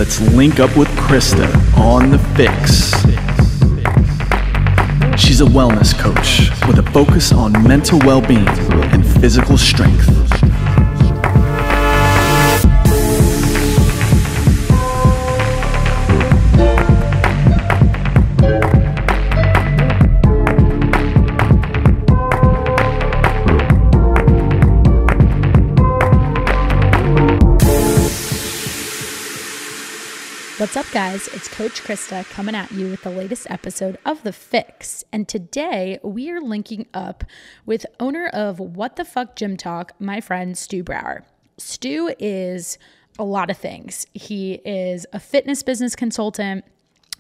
let's link up with Krista on the FYX. She's a wellness coach with a focus on mental well-being and physical strength. What's up, guys? It's Coach Krista coming at you with the latest episode of The FYX. And today we are linking up with owner of WTF Gym Talk, my friend Stu Brauer. Stu is a lot of things. He is a fitness business consultant,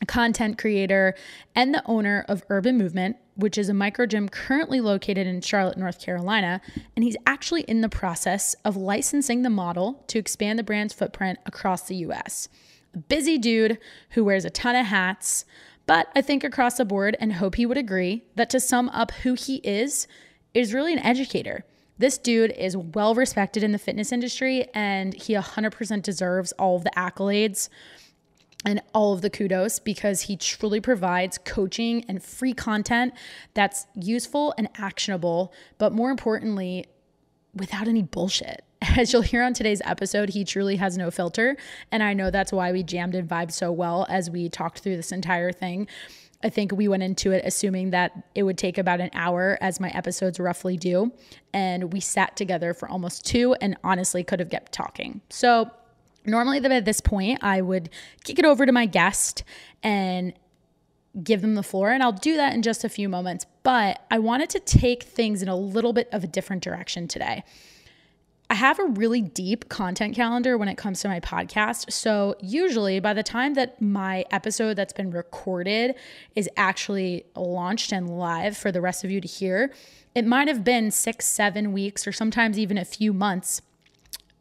a content creator, and the owner of Urban Movement, which is a micro gym currently located in Charlotte, North Carolina. And he's actually in the process of licensing the model to expand the brand's footprint across the US. A busy dude who wears a ton of hats, but I think across the board, and hope he would agree, that to sum up who he is really an educator. This dude is well respected in the fitness industry, and he 100% deserves all of the accolades and all of the kudos because he truly provides coaching and free content that's useful and actionable, but more importantly, without any bullshit. As you'll hear on today's episode, he truly has no filter. And I know that's why we jammed and vibed so well as we talked through this entire thing. I think we went into it assuming that it would take about an hour, as my episodes roughly do. And we sat together for almost 2 and honestly could have kept talking. So normally at this point, I would kick it over to my guest and give them the floor. And I'll do that in just a few moments. But I wanted to take things in a little bit of a different direction today. I have a really deep content calendar when it comes to my podcast. So usually by the time that my episode that's been recorded is actually launched and live for the rest of you to hear, it might have been 6, 7 weeks, or sometimes even a few months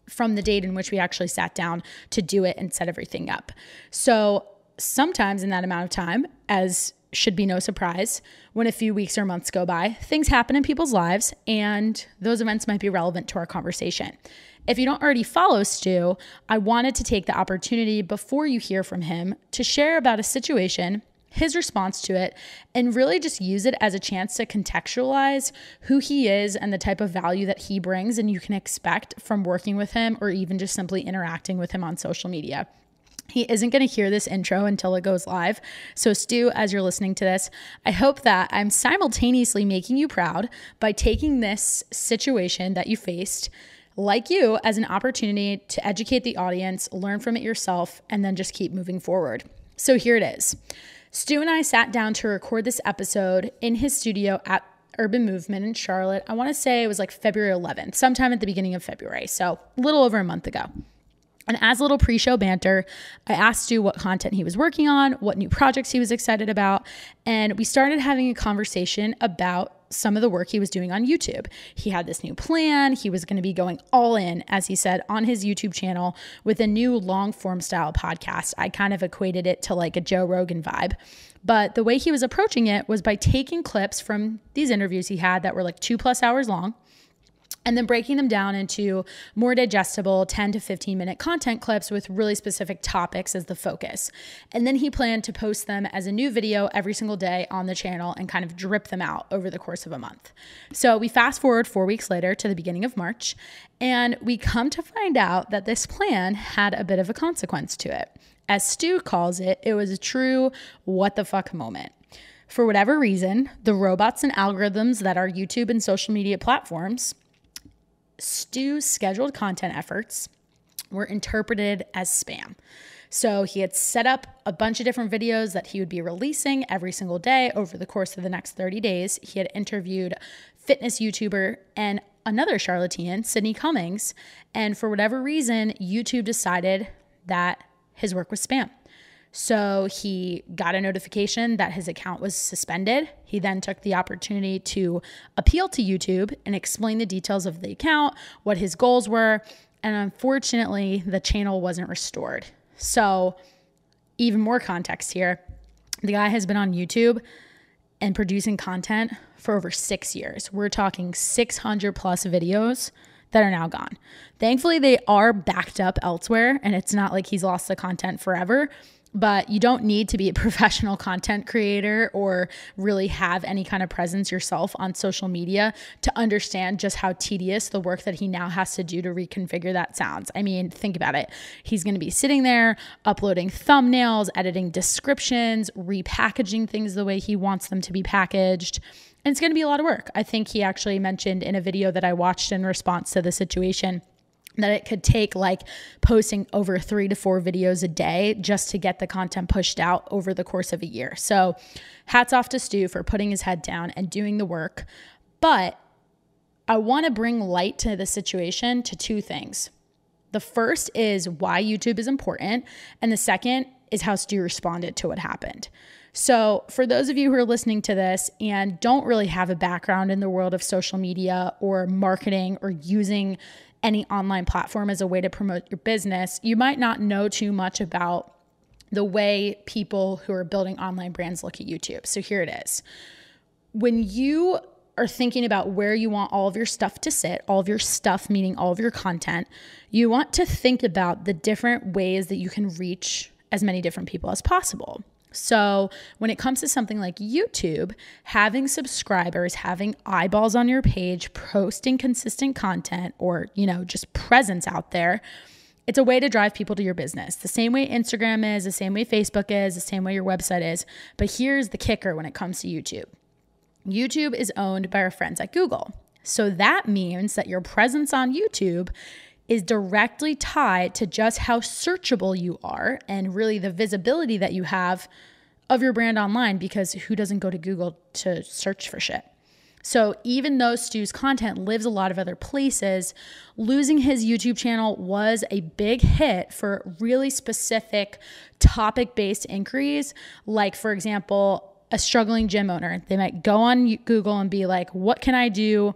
from the date in which we actually sat down to do it and set everything up. So sometimes in that amount of time, as should be no surprise, when a few weeks or months go by, things happen in people's lives, and those events might be relevant to our conversation. If you don't already follow Stu, I wanted to take the opportunity before you hear from him to share about a situation, his response to it, and really just use it as a chance to contextualize who he is and the type of value that he brings and you can expect from working with him or even just simply interacting with him on social media. He isn't going to hear this intro until it goes live. So Stu, as you're listening to this, I hope that I'm simultaneously making you proud by taking this situation that you faced, like you, as an opportunity to educate the audience, learn from it yourself, and then just keep moving forward. So here it is. Stu and I sat down to record this episode in his studio at Urban Movement in Charlotte. I want to say it was like February 11th, sometime at the beginning of February. So a little over a month ago. And as a little pre-show banter, I asked Stu what content he was working on, what new projects he was excited about, and we started having a conversation about some of the work he was doing on YouTube. He had this new plan. He was going to be going all in, as he said, on his YouTube channel with a new long-form style podcast. I kind of equated it to like a Joe Rogan vibe. But the way he was approaching it was by taking clips from these interviews he had that were like 2+ hours long, and then breaking them down into more digestible 10 to 15 minute content clips with really specific topics as the focus. And then he planned to post them as a new video every single day on the channel and kind of drip them out over the course of a month. So we fast forward 4 weeks later to the beginning of March, and we come to find out that this plan had a bit of a consequence to it. As Stu calls it, it was a true what the fuck moment. For whatever reason, the robots and algorithms that are YouTube and social media platforms, Stu's scheduled content efforts were interpreted as spam. So he had set up a bunch of different videos that he would be releasing every single day over the course of the next 30 days. He had interviewed fitness YouTuber and another charlatan, Sydney Cummings. And for whatever reason, YouTube decided that his work was spam. So he got a notification that his account was suspended. He then took the opportunity to appeal to YouTube and explain the details of the account, what his goals were, and unfortunately, the channel wasn't restored. So even more context here, the guy has been on YouTube and producing content for over 6 years. We're talking 600 plus videos that are now gone. Thankfully, they are backed up elsewhere, and it's not like he's lost the content forever. But you don't need to be a professional content creator or really have any kind of presence yourself on social media to understand just how tedious the work that he now has to do to reconfigure that sounds. I mean, think about it. He's going to be sitting there uploading thumbnails, editing descriptions, repackaging things the way he wants them to be packaged. And it's going to be a lot of work. I think he actually mentioned in a video that I watched in response to the situation that it could take like posting over 3 to 4 videos a day just to get the content pushed out over the course of a year. So hats off to Stu for putting his head down and doing the work. But I want to bring light to the situation to 2 things. The first is why YouTube is important. And the second is how Stu responded to what happened. So for those of you who are listening to this and don't really have a background in the world of social media or marketing or using any online platform as a way to promote your business, you might not know too much about the way people who are building online brands look at YouTube. So here it is. When you are thinking about where you want all of your stuff to sit, all of your stuff, meaning all of your content, you want to think about the different ways that you can reach as many different people as possible. So when it comes to something like YouTube, having subscribers, having eyeballs on your page, posting consistent content, or, just presence out there, it's a way to drive people to your business. The same way Instagram is, the same way Facebook is, the same way your website is. But here's the kicker when it comes to YouTube. YouTube is owned by our friends at Google. So that means that your presence on YouTube is directly tied to just how searchable you are and really the visibility that you have of your brand online, because who doesn't go to Google to search for shit? So even though Stu's content lives a lot of other places, losing his YouTube channel was a big hit for really specific topic-based inquiries. Like, for example, a struggling gym owner. They might go on Google and be like, what can I do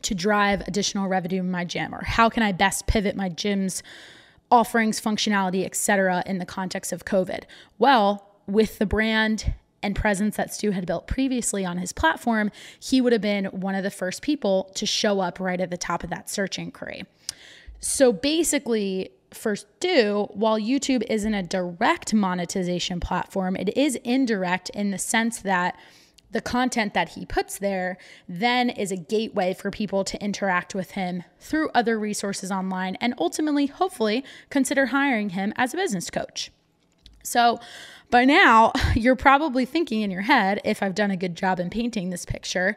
to drive additional revenue in my gym? Or how can I best pivot my gym's offerings, functionality, etc. in the context of COVID? Well, with the brand and presence that Stu had built previously on his platform, he would have been one of the first people to show up right at the top of that search inquiry. So basically, for Stu, while YouTube isn't a direct monetization platform, it is indirect in the sense that the content that he puts there then is a gateway for people to interact with him through other resources online and ultimately, hopefully, consider hiring him as a business coach. So by now, you're probably thinking in your head, if I've done a good job in painting this picture,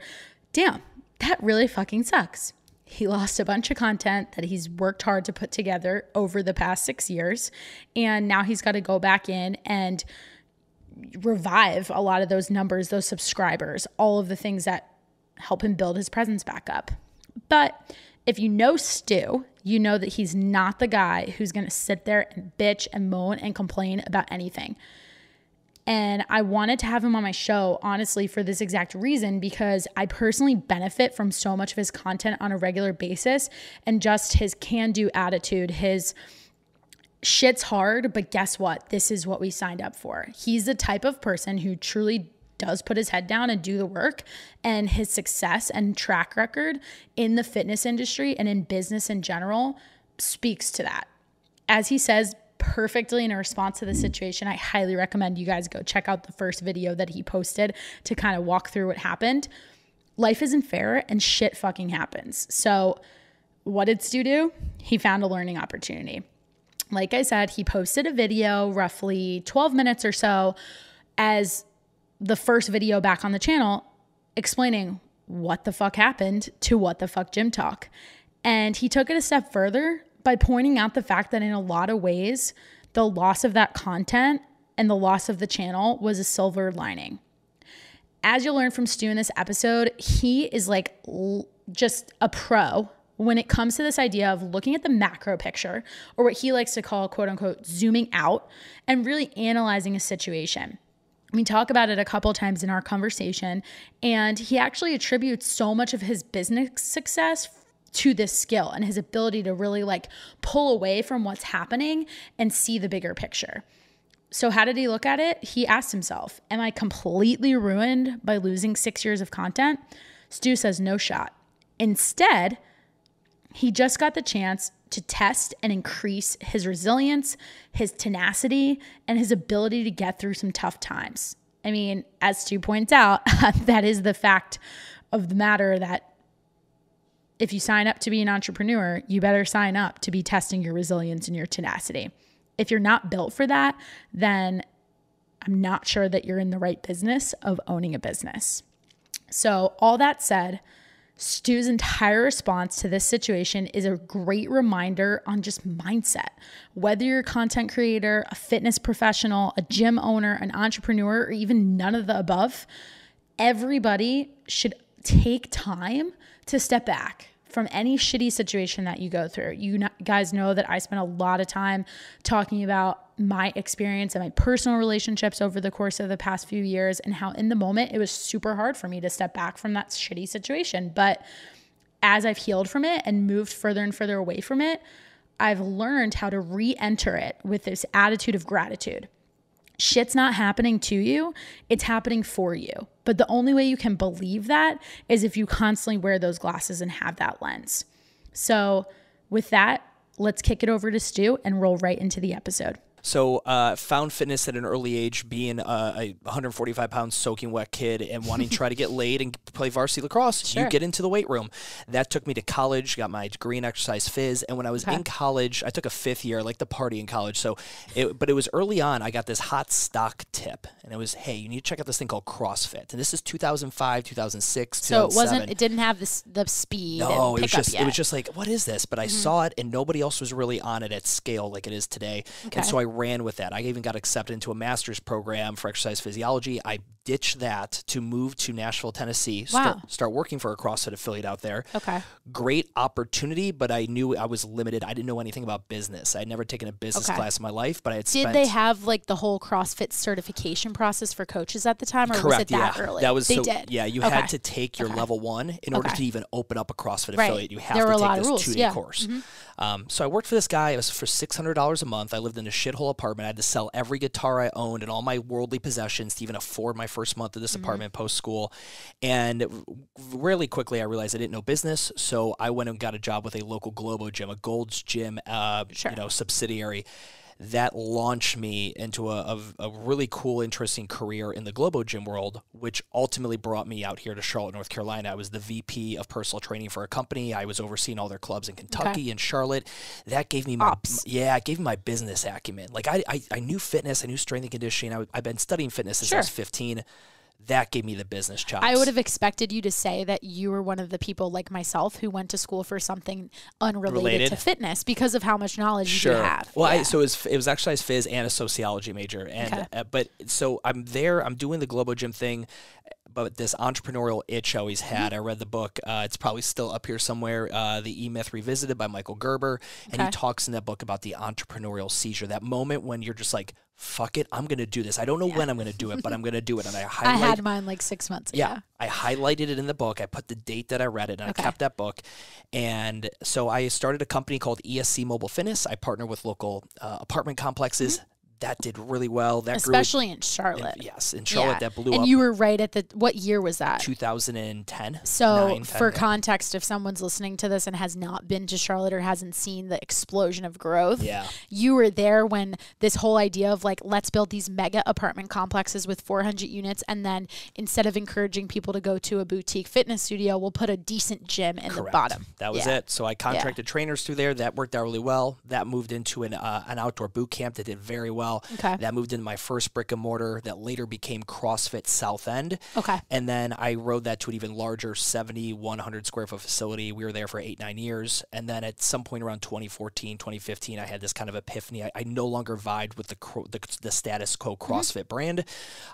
damn, that really fucking sucks. He lost a bunch of content that he's worked hard to put together over the past 6 years, and now he's got to go back in and revive a lot of those numbers, those subscribers, all of the things that help him build his presence back up. But if you know Stu, you know that he's not the guy who's going to sit there and bitch and moan and complain about anything. And I wanted to have him on my show, honestly, for this exact reason, because I personally benefit from so much of his content on a regular basis and just his can-do attitude, his shit's hard, but guess what? This is what we signed up for. He's the type of person who truly does put his head down and do the work, and his success and track record in the fitness industry and in business in general speaks to that. As he says perfectly in a response to the situation, I highly recommend you guys go check out the first video that he posted to kind of walk through what happened. Life isn't fair and shit fucking happens. So what did Stu do? He found a learning opportunity. Like I said, he posted a video roughly 12 minutes or so as the first video back on the channel explaining what the fuck happened to What the Fuck Gym Talk. And he took it a step further by pointing out the fact that in a lot of ways, the loss of that content and the loss of the channel was a silver lining. As you'll learn from Stu in this episode, he is like just a pro when it comes to this idea of looking at the macro picture, or what he likes to call, quote unquote, zooming out and really analyzing a situation. We talk about it a couple times in our conversation, and he actually attributes so much of his business success to this skill and his ability to really like pull away from what's happening and see the bigger picture. So how did he look at it? He asked himself, am I completely ruined by losing 6 years of content? Stu says no shot. Instead, He just got the chance to test and increase his resilience, his tenacity, and his ability to get through some tough times. I mean, as Stu points out, that is the fact of the matter, that if you sign up to be an entrepreneur, you better sign up to be testing your resilience and your tenacity. If you're not built for that, then I'm not sure that you're in the right business of owning a business. So all that said, Stu's entire response to this situation is a great reminder on just mindset. Whether you're a content creator, a fitness professional, a gym owner, an entrepreneur, or even none of the above, everybody should take time to step back from any shitty situation that you go through. You guys know that I spent a lot of time talking about my experience and my personal relationships over the course of the past few years, and how in the moment it was super hard for me to step back from that shitty situation. But as I've healed from it and moved further and further away from it, I've learned how to re-enter it with this attitude of gratitude. Shit's not happening to you, it's happening for you. But the only way you can believe that is if you constantly wear those glasses and have that lens. So with that, let's kick it over to Stu and roll right into the episode. So found fitness at an early age, being a 145-pound soaking wet kid and wanting to try to get laid and play varsity lacrosse. Sure. You get into the weight room. That took me to college, got my degree in exercise phys. And when I was in college, I took a 5th year. I liked to party in college. But it was early on, I got this hot stock tip. And it was, hey, you need to check out this thing called CrossFit. And this is 2005, 2006, so 2007. It didn't have the speed. No, it was just like, what is this? But I saw it, and nobody else was really on it at scale like it is today. Okay. And so I ran with that. I even got accepted into a master's program for exercise physiology. I ditched that to move to Nashville, Tennessee, start working for a CrossFit affiliate out there. Okay. Great opportunity, but I knew I was limited. I didn't know anything about business. I'd never taken a business class in my life, but I had Did they have like the whole CrossFit certification process for coaches at the time, or Correct, was it that early? That was they did. Yeah, you had to take your level 1 in order to even open up a CrossFit affiliate. You have to take this 2-day course. So I worked for this guy. It was for $600 a month. I lived in a shithole apartment. I had to sell every guitar I owned and all my worldly possessions to even afford my first month of this apartment post-school. And really quickly, I realized I didn't know business. So I went and got a job with a local Globo gym, a Gold's Gym subsidiary. That launched me into a really cool, interesting career in the Globo Gym world, which ultimately brought me out here to Charlotte, North Carolina. I was the VP of personal training for a company. I was overseeing all their clubs in Kentucky and Charlotte. That gave me it gave me my business acumen. Like I knew fitness, I knew strength and conditioning. I've been studying fitness since I was 15. That gave me the business chops. I would have expected you to say that you were one of the people like myself who went to school for something unrelated to fitness because of how much knowledge you have. Well, so it was exercise phys and a sociology major. And but so I'm there, I'm doing the Globo Gym thing, but this entrepreneurial itch I always had. I read the book. It's probably still up here somewhere, The E-Myth Revisited by Michael Gerber. And he talks in that book about the entrepreneurial seizure, that moment when you're just like, fuck it, I'm going to do this. I don't know when I'm going to do it, but I'm going to do it. And I had mine like 6 months ago. Yeah, I highlighted it in the book. I put the date that I read it, and I kept that book. And so I started a company called ESC Mobile Fitness. I partner with local apartment complexes. That did really well. That especially in Charlotte. In Charlotte, that blew up. And you were right at what year was that? 2010. So for context, if someone's listening to this and has not been to Charlotte or hasn't seen the explosion of growth, you were there when this whole idea of like, let's build these mega apartment complexes with 400 units, and then instead of encouraging people to go to a boutique fitness studio, we'll put a decent gym in the bottom. That was it. So I contracted trainers through there. That worked out really well. That moved into an outdoor boot camp that did very well. That moved into my first brick and mortar that later became CrossFit South End. And then I rode that to an even larger 7,100 square foot facility. We were there for 8-9 years. And then at some point around 2014, 2015, I had this kind of epiphany. I no longer vibed with the status quo CrossFit brand.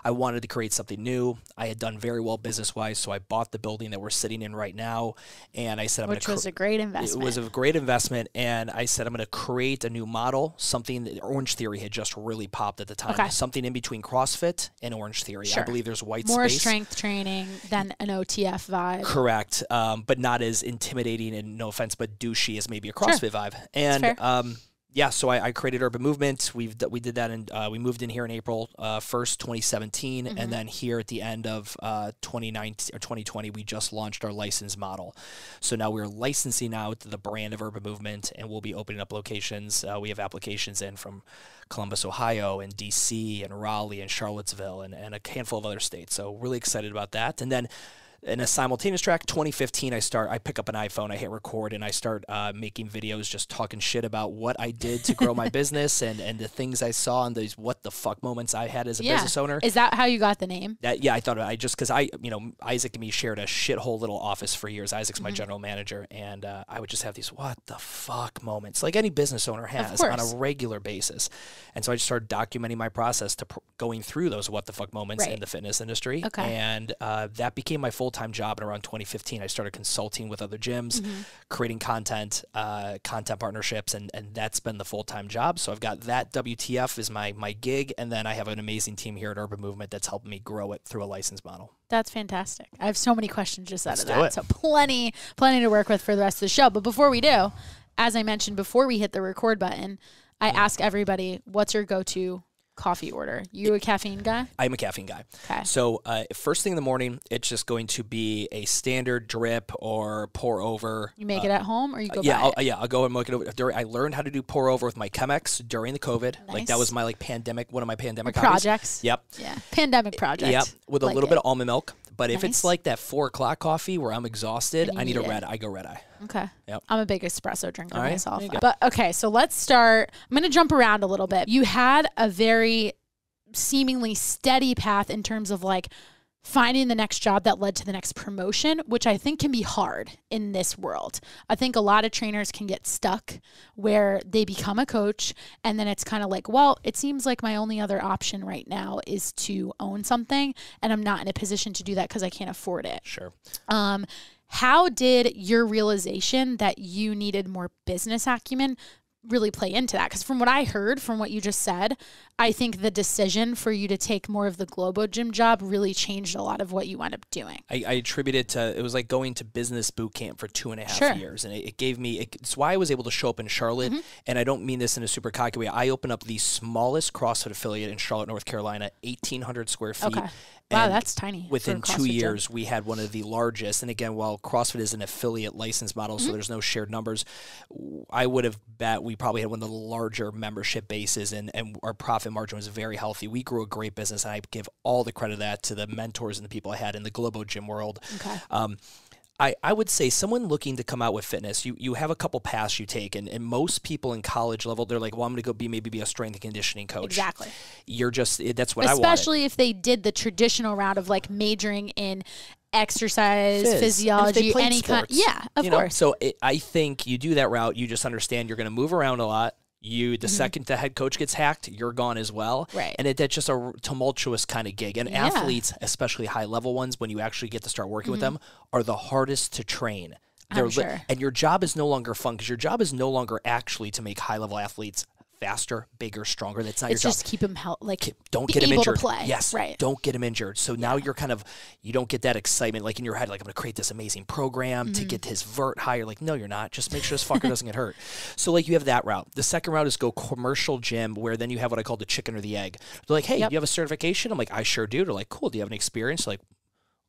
I wanted to create something new. I had done very well business-wise, so I bought the building that we're sitting in right now. And I said, which was a great investment. It was a great investment. And I said, I'm going to create a new model, something that Orange Theory had just really popped at the time. Something in between CrossFit and Orange Theory. I believe there's white space. More strength training than an OTF vibe. Correct. But not as intimidating and, no offense, but douchey as maybe a CrossFit vibe. And Yeah, so I created Urban Movement. We did that, and we moved in here in April 1st, 2017, and then here at the end of 2019 or 2020, we just launched our license model. So now we're licensing out the brand of Urban Movement, and we'll be opening up locations. We have applications in from Columbus, Ohio, and DC, and Raleigh, and Charlottesville, and a handful of other states. So really excited about that. And then in a simultaneous track, 2015, I pick up an iPhone, I hit record, and I start making videos just talking shit about what I did to grow my business and the things I saw and these what the fuck moments I had as a business owner. Is that how you got the name? I thought about it. Because Isaac and me shared a shithole little office for years. Isaac's my general manager, and I would just have these what the fuck moments, like any business owner has on a regular basis. And so I just started documenting my process to going through those what the fuck moments in the fitness industry. Okay. And that became my full-time job. And around 2015, I started consulting with other gyms, creating content partnerships, and that's been the full-time job. So I've got that. WTF is my gig, and then I have an amazing team here at Urban Movement that's helping me grow it through a license model. That's fantastic. I have so many questions just out of that. So plenty to work with for the rest of the show. But before we do, as I mentioned before we hit the record button, I ask everybody, what's your go-to coffee order? You a caffeine guy? I'm a caffeine guy. Okay. So first thing in the morning, it's just going to be a standard drip or pour over. You make it at home, or you go buy it? I'll go and make it over. I learned how to do pour over with my Chemex during the COVID. Nice. Like that was my one of my pandemic projects. Hobbies. Yep. Yeah. Pandemic project. Yep. With a little bit of almond milk. But if it's like that 4 o'clock coffee where I'm exhausted, I need a red. I go red eye. Okay. Yep. I'm a big espresso drinker myself. But okay, so let's start. I'm going to jump around a little bit. You had a very seemingly steady path in terms of like finding the next job that led to the next promotion, which I think can be hard in this world. I think a lot of trainers can get stuck where they become a coach and then it's kind of like, well, it seems like my only other option right now is to own something, and I'm not in a position to do that because I can't afford it. Sure. How did your realization that you needed more business acumen really play into that? Because from what I heard, from what you just said, I think the decision for you to take more of the Globo Gym job really changed a lot of what you wound up doing. I attribute it to, it was like going to business boot camp for 2.5 years. And it gave me, it's why I was able to show up in Charlotte. And I don't mean this in a super cocky way. I opened up the smallest CrossFit affiliate in Charlotte, North Carolina, 1,800 square feet. Okay. Wow, that's tiny. Within 2 years, we had one of the largest. And again, while CrossFit is an affiliate license model, so there's no shared numbers, I would have bet we probably had one of the larger membership bases, and our profit margin was very healthy. We grew a great business, and I give all the credit of that to the mentors and the people I had in the Globo Gym world. Okay. I would say someone looking to come out with fitness, you have a couple paths you take, and most people in college level, they're like, well, I'm going to go maybe be a strength and conditioning coach. Exactly. That's what I want. Especially if they did the traditional route of like majoring in exercise, physiology, any kind. Yeah, of course. So I think you do that route, you just understand you're going to move around a lot. The second the head coach gets hacked, you're gone as well. Right. And that's just a tumultuous kind of gig. And athletes, especially high-level ones, when you actually get to start working with them, are the hardest to train. I'm sure. And your job is no longer fun, because your job is no longer actually to make high-level athletes faster, bigger, stronger. That's not your job. It's just keep them don't get them injured. To play. Yes, right. Don't get them injured. So now you're you don't get that excitement like in your head, like I'm going to create this amazing program to get his vert higher. Like, no, you're not. Just make sure this fucker doesn't get hurt. So like you have that route. The second route is go commercial gym, where then you have what I call the chicken or the egg. They're like, hey, do you have a certification? I'm like, I sure do. They're like, cool. Do you have any experience? Like,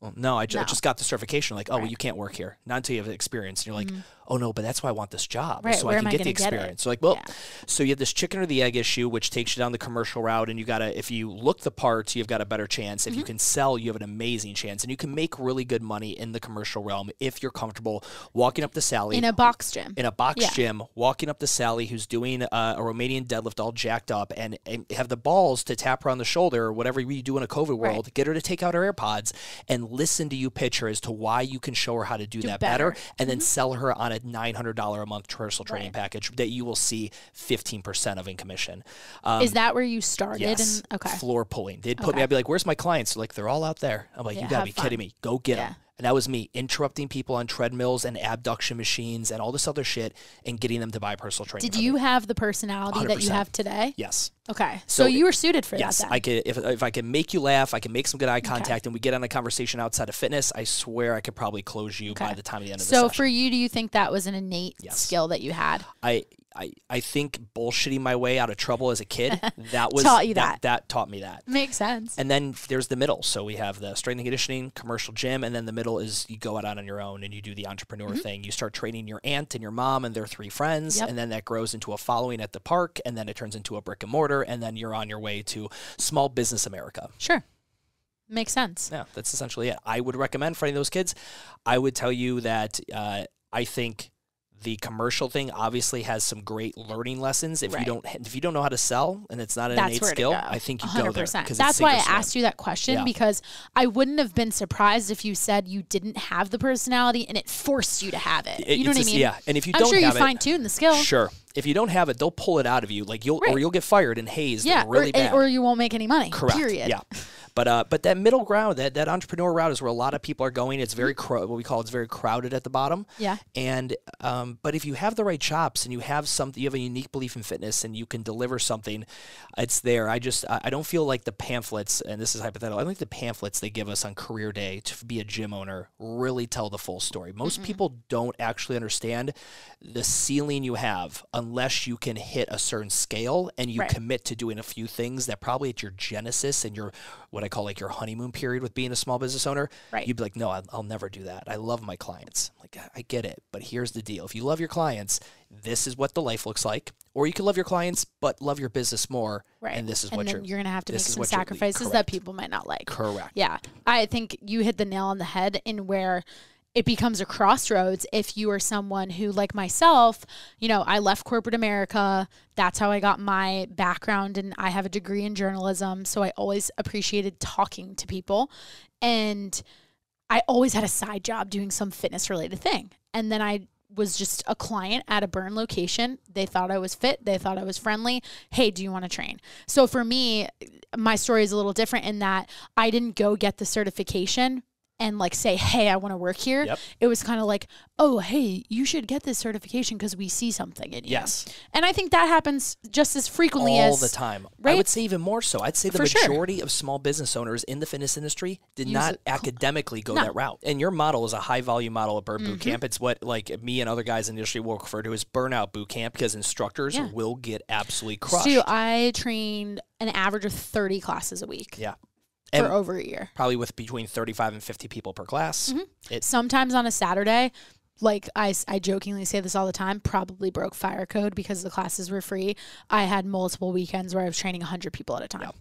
well, no, I just got the certification. Like, oh, well, you can't work here. Not until you have the experience. And you're like, oh, no, but that's why I want this job. Right. So Where I can get the Get experience. So like, well, so you have this chicken or the egg issue, which takes you down the commercial route. And you got to, if you look the parts, you've got a better chance. If you can sell, you have an amazing chance. And you can make really good money in the commercial realm if you're comfortable walking up to Sally. In a box gym. In a box gym, walking up to Sally, who's doing a Romanian deadlift all jacked up, and have the balls to tap her on the shoulder, or whatever you do in a COVID world, get her to take out her AirPods and listen to you pitch her as to why you can show her how to do that better, and then sell her on a $900 a month personal training package that you will see 15% of in commission. Is that where you started? Yes. Floor pulling. They'd put me, I'd be like, where's my clients? They're like, they're all out there. I'm like, you gotta be kidding me. Go get them. And that was me interrupting people on treadmills and abduction machines and all this other shit and getting them to buy personal training. Did you have the personality 100%. That you have today? Yes. Okay. So you were suited for that then. I could, if I can make you laugh, I can make some good eye contact, and we get on a conversation outside of fitness, I swear I could probably close you by the time of the end of the session. So for you, do you think that was an innate skill that you had? I think bullshitting my way out of trouble as a kid, that was that taught me that. Makes sense. And then there's the middle. So we have the strength and conditioning, commercial gym, and then the middle is you go out on your own and you do the entrepreneur thing. You start training your aunt and your mom and their 3 friends, and then that grows into a following at the park, and then it turns into a brick and mortar, and then you're on your way to small business America. Sure. Makes sense. Yeah, that's essentially it. I would recommend for any of those kids, I would tell you that I think the commercial thing obviously has some great learning lessons. If you don't know how to sell and it's not an innate skill, I think you 100%. Go there. That's why I asked you that question, because I wouldn't have been surprised if you said you didn't have the personality and it forced you to have it. You know what I mean? Yeah, and if you I'm don't sure have you fine-tune the skill. Sure. If you don't have it, they'll pull it out of you. Like you'll get fired and hazed really bad. Or you won't make any money. Correct. Period. Yeah. But that middle ground, that entrepreneur route is where a lot of people are going. It's very what we call it's very crowded at the bottom. Yeah. And but if you have the right chops and you have a unique belief in fitness and you can deliver something, it's there. I don't feel like the pamphlets, and this is hypothetical, I don't think the pamphlets they give us on career day to be a gym owner really tell the full story. Most people don't actually understand the ceiling you have unless you can hit a certain scale and you commit to doing a few things that probably at your genesis and your what I call like your honeymoon period with being a small business owner, you'd be like, no, I'll never do that. I love my clients. Like, I get it, but here's the deal. If you love your clients, this is what the life looks like. Or you can love your clients, but love your business more. Right. And this is what you're going to have to make some sacrifices that people might not like. Correct. Yeah. I think you hit the nail on the head in where it becomes a crossroads if you are someone who, like myself, I left corporate America. That's how I got my background, and I have a degree in journalism, so I always appreciated talking to people. And I always had a side job doing some fitness-related thing. And then I was just a client at a burn location. They thought I was fit. They thought I was friendly. Hey, do you want to train? So for me, my story is a little different in that I didn't go get the certification and like say, hey, I want to work here. Yep. It was kind of like, oh, hey, you should get this certification because we see something in you. Yes. And I think that happens just as frequently all the time. Right? I would say even more so. I'd say the majority of small business owners in the fitness industry did not academically go that route. And your model is a high volume model of burn boot camp. It's what like me and other guys in the industry will refer to as burnout boot camp because instructors will get absolutely crushed. Stu, I trained an average of 30 classes a week. Yeah. For over a year. Probably with between 35 and 50 people per class. Sometimes on a Saturday, like I jokingly say this all the time, probably broke fire code because the classes were free. I had multiple weekends where I was training 100 people at a time. Yep.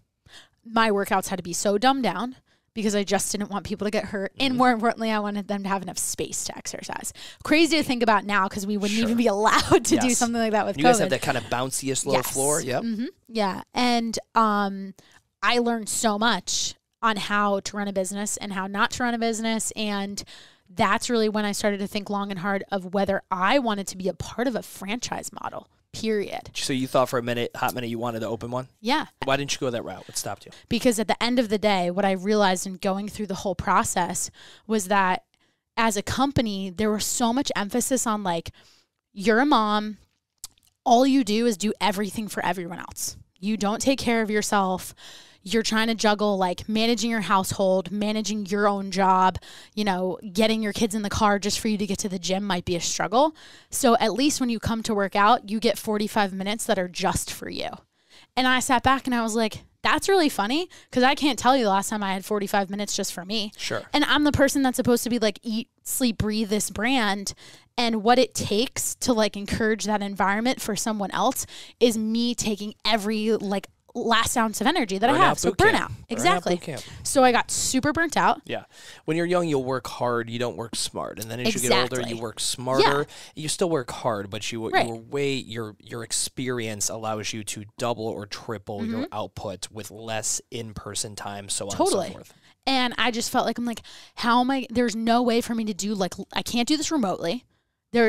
My workouts had to be so dumbed down because I just didn't want people to get hurt. And more importantly, I wanted them to have enough space to exercise. Crazy to think about now because we wouldn't even be allowed to do something like that with COVID. You guys have that kind of bounciest low floor. Yep. Yeah. And I learned so much on how to run a business and how not to run a business. And that's really when I started to think long and hard of whether I wanted to be a part of a franchise model, period. So you thought for a hot minute, you wanted to open one? Yeah. Why didn't you go that route? What stopped you? Because at the end of the day, what I realized in going through the whole process was that as a company, there was so much emphasis on like, you're a mom, all you do is do everything for everyone else. You don't take care of yourself. You're trying to juggle like managing your household, managing your own job, getting your kids in the car just for you to get to the gym might be a struggle. So at least when you come to work out, you get 45 minutes that are just for you. And I sat back and I was like, that's really funny because I can't tell you the last time I had 45 minutes just for me. Sure. And I'm the person that's supposed to be like eat, sleep, breathe this brand. And what it takes to like encourage that environment for someone else is me taking every like last ounce of energy that I have. So burnout. Exactly. So I got super burnt out. Yeah. When you're young, you'll work hard. You don't work smart. And then as you get older, you work smarter. Yeah. You still work hard, but your experience allows you to double or triple your output with less in-person time, so on and so forth. And I just felt like, I'm like, there's no way for me to do, like, I can't do this remotely.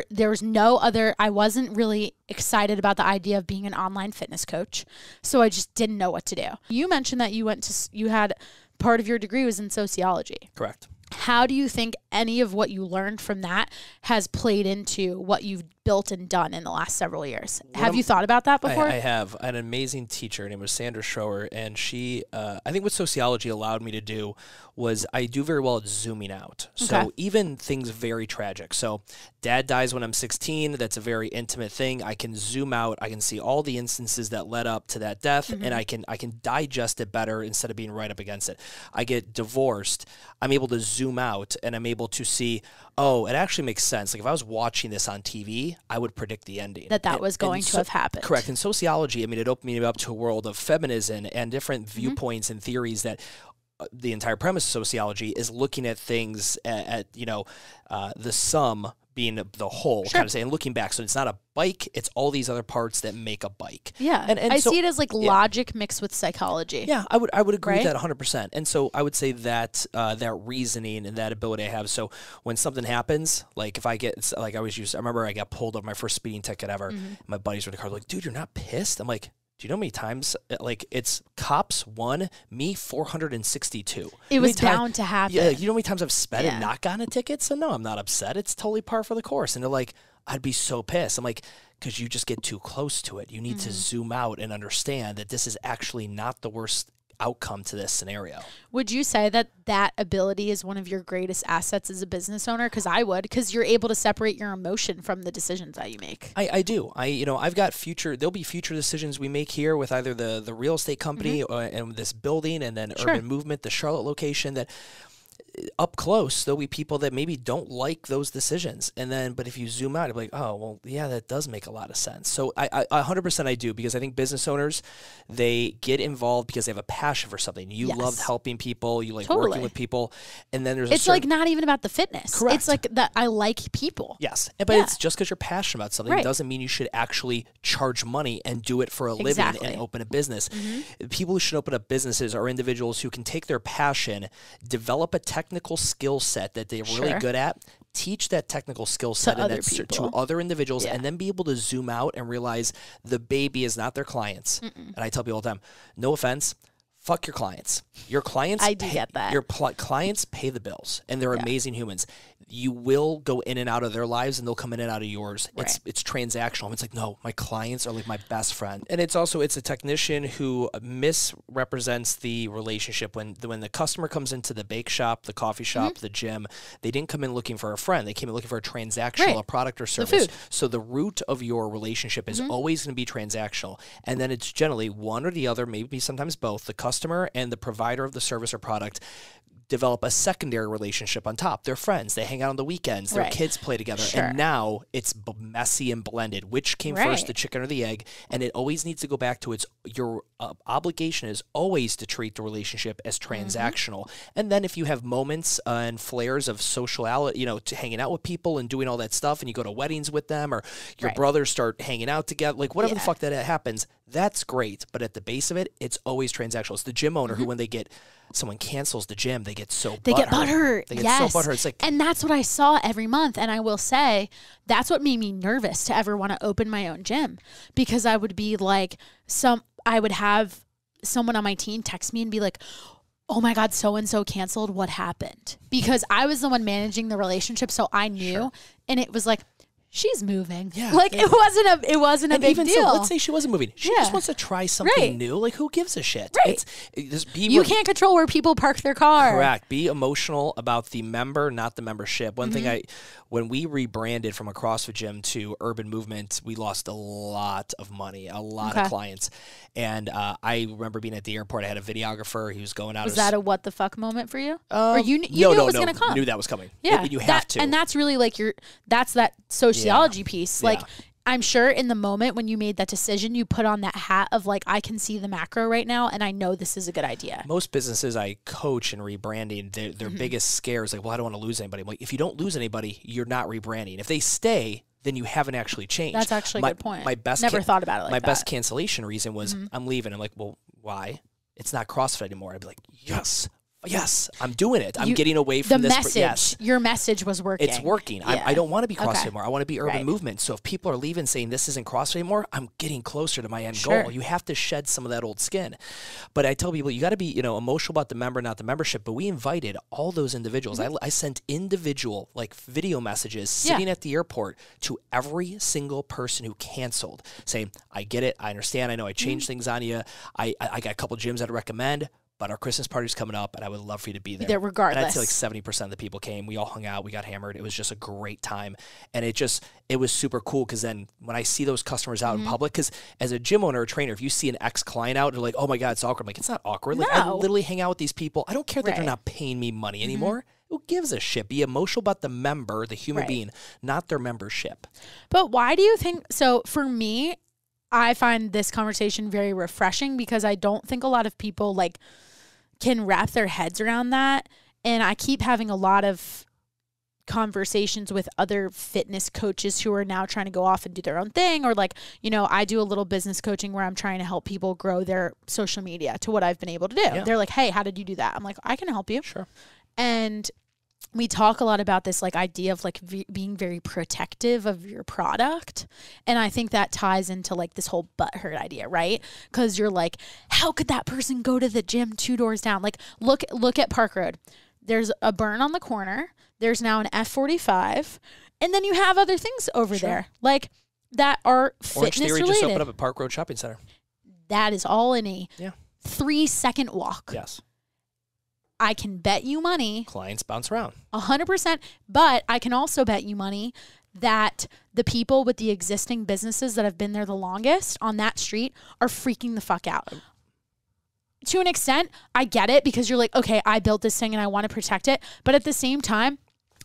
There's no other, I wasn't really excited about the idea of being an online fitness coach. So I just didn't know what to do. You mentioned that you had part of your degree was in sociology. Correct. How do you think any of what you learned from that has played into what you've built and done in the last several years. Have you thought about that before? I have. I had an amazing teacher. Her name was Sandra Schroer, and she, I think what sociology allowed me to do was I do very well at zooming out. So even things very tragic. So dad dies when I'm 16. That's a very intimate thing. I can zoom out. I can see all the instances that led up to that death, and I can digest it better instead of being right up against it. I get divorced. I'm able to zoom out, and I'm able to see, oh, it actually makes sense. Like if I was watching this on TV, I would predict the ending. That was going to have happened. Correct. In sociology, I mean, it opened me up to a world of feminism and different viewpoints and theories that the entire premise of sociology is looking at things at the sum being the whole kind of say, and looking back. So it's not a bike, it's all these other parts that make a bike. Yeah. And I see it as like logic mixed with psychology. Yeah, I would agree with that 100%. And so I would say that that reasoning and that ability I have. So when something happens, like if I get, like I remember I got pulled over my first speeding ticket ever. My buddies were in the car like, dude, you're not pissed? I'm like, do you know how many times, like, it's cops 1, me 462. It was bound to happen. Yeah, you know how many times I've sped and not gotten a ticket? So no, I'm not upset. It's totally par for the course. And they're like, I'd be so pissed. I'm like, because you just get too close to it. You need to zoom out and understand that this is actually not the worst outcome to this scenario. Would you say that ability is one of your greatest assets as a business owner? Because I would, because you're able to separate your emotion from the decisions that you make. I do. I've got there'll be future decisions we make here with either the real estate company and this building and then Urban Movement, the Charlotte location, that up close, there'll be people that maybe don't like those decisions. But if you zoom out, you'll be like, oh, well, yeah, that does make a lot of sense. So I 100% I do, because I think business owners, they get involved because they have a passion for something. You love helping people. You like working with people. And then it's like not even about the fitness. Correct. It's like that I like people. Yes. But it's just because you're passionate about something doesn't mean you should actually charge money and do it for a living and open a business. People who should open up businesses are individuals who can take their passion, develop a technical skill set that they're really good at, teach that technical skill set to other individuals, and then be able to zoom out and realize the baby is not their clients. And I tell people all the time, no offense, fuck your clients. Your clients, I do get that. Your clients pay the bills, and they're amazing humans. You will go in and out of their lives, and they'll come in and out of yours. Right. It's transactional. It's like, no, my clients are like my best friend. And it's a technician who misrepresents the relationship. When the customer comes into the bake shop, the coffee shop, the gym, they didn't come in looking for a friend. They came in looking for a transactional, a product or service. So the root of your relationship is always going to be transactional. And then it's generally one or the other, maybe sometimes both, the customer and the provider of the service or product develop a secondary relationship on top. They're friends. They hang out on the weekends. Their kids play together. And now it's messy and blended. Which came first, the chicken or the egg? And it always needs to go back to your obligation is always to treat the relationship as transactional. And then if you have moments and flares of sociality, to hanging out with people and doing all that stuff, and you go to weddings with them, or your brothers start hanging out together, like whatever the fuck that happens, that's great. But at the base of it, it's always transactional. It's the gym owner who, when someone cancels the gym, they get so butthurt. They get so butthurt. It's like, and that's what I saw every month. And I will say that's what made me nervous to ever want to open my own gym, because I would be like, I would have someone on my team text me and be like, oh my God, so-and-so canceled. What happened? Because I was the one managing the relationship. So I knew, and it was like, she's moving. Yeah. Like it wasn't a big deal. So, let's say she wasn't moving. She just wants to try something new. Like, who gives a shit? Right. You can't control where people park their car. Correct. Be emotional about the member, not the membership. One thing when we rebranded from a CrossFit gym to Urban Movement, we lost a lot of money, a lot of clients. And I remember being at the airport. I had a videographer. He was going out. Was that a what the fuck moment for you? Or you knew it was going to come? Knew that was coming. Yeah. You have to. And that's really like that's that sociology piece. Like, I'm sure in the moment when you made that decision, you put on that hat of like, I can see the macro right now, and I know this is a good idea. Most businesses I coach in rebranding, their biggest scare is like, well, I don't want to lose anybody. I'm like, if you don't lose anybody, you're not rebranding. If they stay, then you haven't actually changed. That's actually a good point. Never thought about it like that. My best cancellation reason was I'm leaving. I'm like, well, why? It's not CrossFit anymore. I'd be like, yes, yes, I'm doing it. I'm getting away from the this. Message. Yes. Your message was working. It's working. Yeah. I don't want to be CrossFit anymore. I want to be urban movement. So if people are leaving saying this isn't CrossFit anymore, I'm getting closer to my end goal. You have to shed some of that old skin. But I tell people, you got to be, emotional about the member, not the membership. But we invited all those individuals. I sent individual video messages sitting at the airport to every single person who canceled, saying, I get it. I understand. I know I changed things on you. I got a couple gyms I'd recommend. But our Christmas party's coming up, and I would love for you to be there. Regardless. And I'd say 70% of the people came. We all hung out. We got hammered. It was just a great time. And it was super cool because then when I see those customers out in public, because as a gym owner or trainer, if you see an ex-client out, they're like, oh my God, it's awkward. I'm like, it's not awkward. Like, I literally hang out with these people. I don't care that they're not paying me money anymore. Who gives a shit? Be emotional about the member, the human being, not their membership. But why do you think, so for me, I find this conversation very refreshing because I don't think a lot of people can wrap their heads around that. And I keep having a lot of conversations with other fitness coaches who are now trying to go off and do their own thing. Or I do a little business coaching where I'm trying to help people grow their social media to what I've been able to do. Yeah. They're like, hey, how did you do that? I'm like, I can help you. Sure. And we talk a lot about this idea of being very protective of your product. And I think that ties into this whole butthurt idea, right? Because you're like, how could that person go to the gym 2 doors down? Look at Park Road. There's a burn on the corner. There's now an F45. And then you have other things over there that are Orange fitness Theory related. just opened up at Park Road Shopping Center. That is all in a 3-second walk. Yes. I can bet you money. Clients bounce around. 100%. But I can also bet you money that the people with the existing businesses that have been there the longest on that street are freaking the fuck out. To an extent, I get it because you're like, okay, I built this thing and I want to protect it. But at the same time,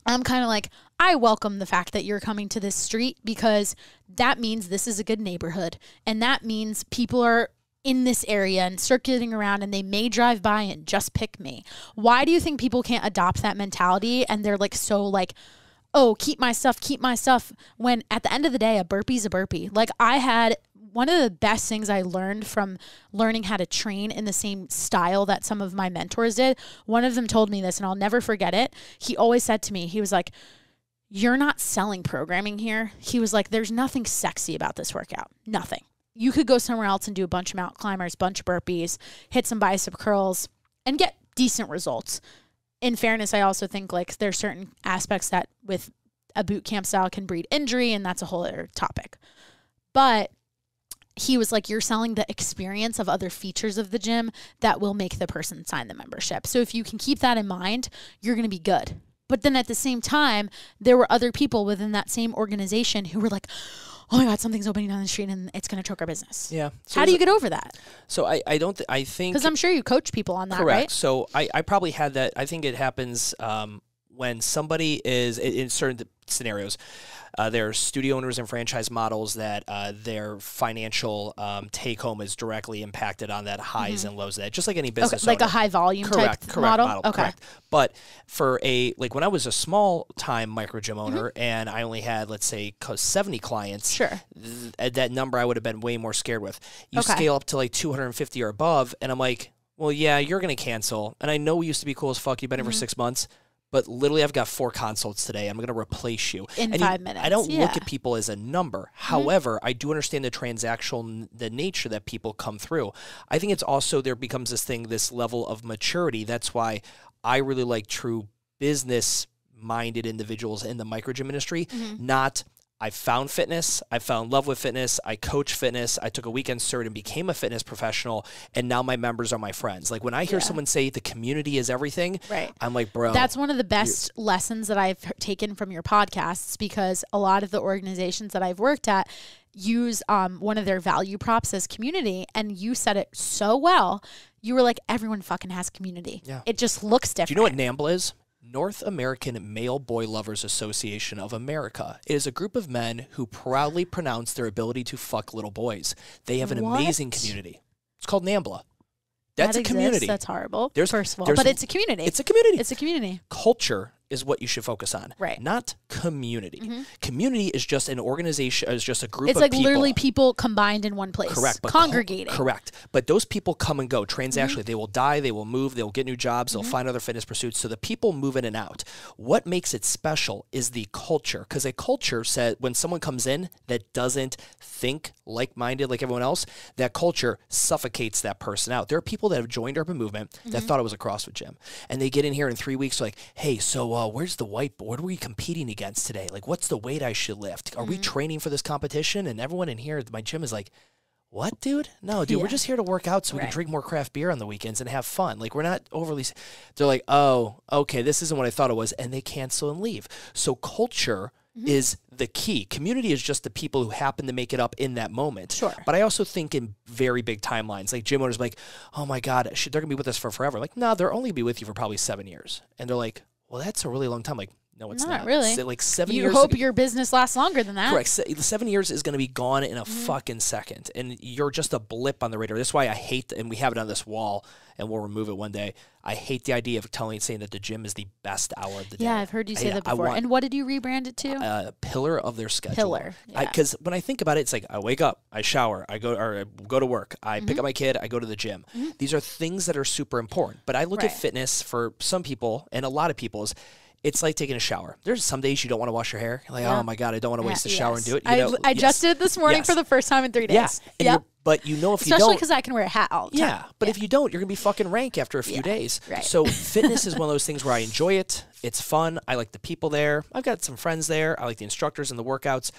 I'm kind of I welcome the fact that you're coming to this street because that means this is a good neighborhood. And that means people are in this area and circulating around and they may drive by and just pick me. Why do you think people can't adopt that mentality and they're oh, keep my stuff, when at the end of the day, a burpee's a burpee. I had one of the best things I learned from learning how to train in the same style that some of my mentors did. One of them told me this and I'll never forget it. He always said to me, he was like, you're not selling programming here. He was like, there's nothing sexy about this workout. Nothing. You could go somewhere else and do a bunch of mountain climbers, bunch of burpees, hit some bicep curls, and get decent results. In fairness, I also think there's certain aspects that with a boot camp style can breed injury, and that's a whole other topic. But he was like, you're selling the experience of other features of the gym that will make the person sign the membership. So if you can keep that in mind, you're going to be good. But then at the same time, there were other people within that same organization who were like, oh my God, something's opening down the street and it's going to choke our business. Yeah. So how do you get over that? So I think... Because I'm sure you coach people on that, correct. Right? So I probably had that. I think it happens when somebody is in certain scenarios. There are studio owners and franchise models that their financial take-home is directly impacted on that highs and lows of that, just like any business owner. A high-volume type model? Okay. Correct. But for when I was a small-time micro gym owner and I only had, let's say, 70 clients, sure, that number I would have been way more scared with. You scale up to 250 or above, and I'm like, well, yeah, you're going to cancel. And I know we used to be cool as fuck. You've been here for 6 months. But literally, I've got 4 consults today. I'm going to replace you. In 5 minutes. I don't look at people as a number. However, I do understand the nature that people come through. I think it's also, there becomes this level of maturity. That's why I really like true business-minded individuals in the micro gym industry, not... I found fitness. I fell in love with fitness. I coach fitness. I took a weekend cert and became a fitness professional. And now my members are my friends. When I hear someone say the community is everything, right, I'm like, bro. That's one of the best lessons that I've taken from your podcasts, because a lot of the organizations that I've worked at use one of their value props as community. And you said it so well. You were like, everyone fucking has community. Yeah. It just looks different. Do you know what NAMBLA is? North American Male Boy Lovers Association of America. It is a group of men who proudly pronounce their ability to fuck little boys. They have an amazing community. It's called NAMBLA. That's a community. That's horrible, first of all. But it's a community. It's a community. It's a community. Culture is what you should focus on. Right. Not community. Community is just an organization, is just a group of people. It's like literally people combined in one place. Correct. But congregating. Correct. But those people come and go transactionally. They will die, they will move, they will get new jobs, they'll find other fitness pursuits. So the people move in and out. What makes it special is the culture. Because a culture said when someone comes in that doesn't think like-minded like everyone else, that culture suffocates that person out. There are people that have joined Urban Movement that thought it was a CrossFit gym. And they get in here in 3 weeks like, hey, so where's the whiteboard? What are we competing against today? Like, what's the weight I should lift? Are we training for this competition? And everyone in here at my gym is like, what, dude? No, dude, we're just here to work out so we can drink more craft beer on the weekends and have fun. Like, we're not overly... They're like, oh, okay, this isn't what I thought it was. And they cancel and leave. So culture is the key. Community is just the people who happen to make it up in that moment. Sure. But I also think in very big timelines, like gym owners are like, oh my God, they're going to be with us for forever. Like, no, they'll only be with you for probably 7 years. And they're like, well, that's a really long time. Like, no, it's not. Really. So, like 7 years. You hope your business lasts longer than that. Correct. 7 years is going to be gone in a fucking second. And you're just a blip on the radar. That's why I hate, and we have it on this wall, and we'll remove it one day. I hate the idea of saying that the gym is the best hour of the day. Yeah, I've heard you say that before. And what did you rebrand it to? Pillar of their schedule. Pillar. Because when I think about it, it's like I wake up, I shower, I go to work, I pick up my kid, I go to the gym. These are things that are super important. But I look at fitness for some people and a lot of people is it's like taking a shower. There's some days you don't want to wash your hair. You're like, oh my God, I don't want to waste the shower and do it. I just did it this morning for the first time in 3 days. Yeah. But you know if you don't... Especially because I can wear a hat all the time. Yeah, but if you don't, you're going to be fucking rank after a few days. Right. So fitness is one of those things where I enjoy it. It's fun. I like the people there. I've got some friends there. I like the instructors and the workouts.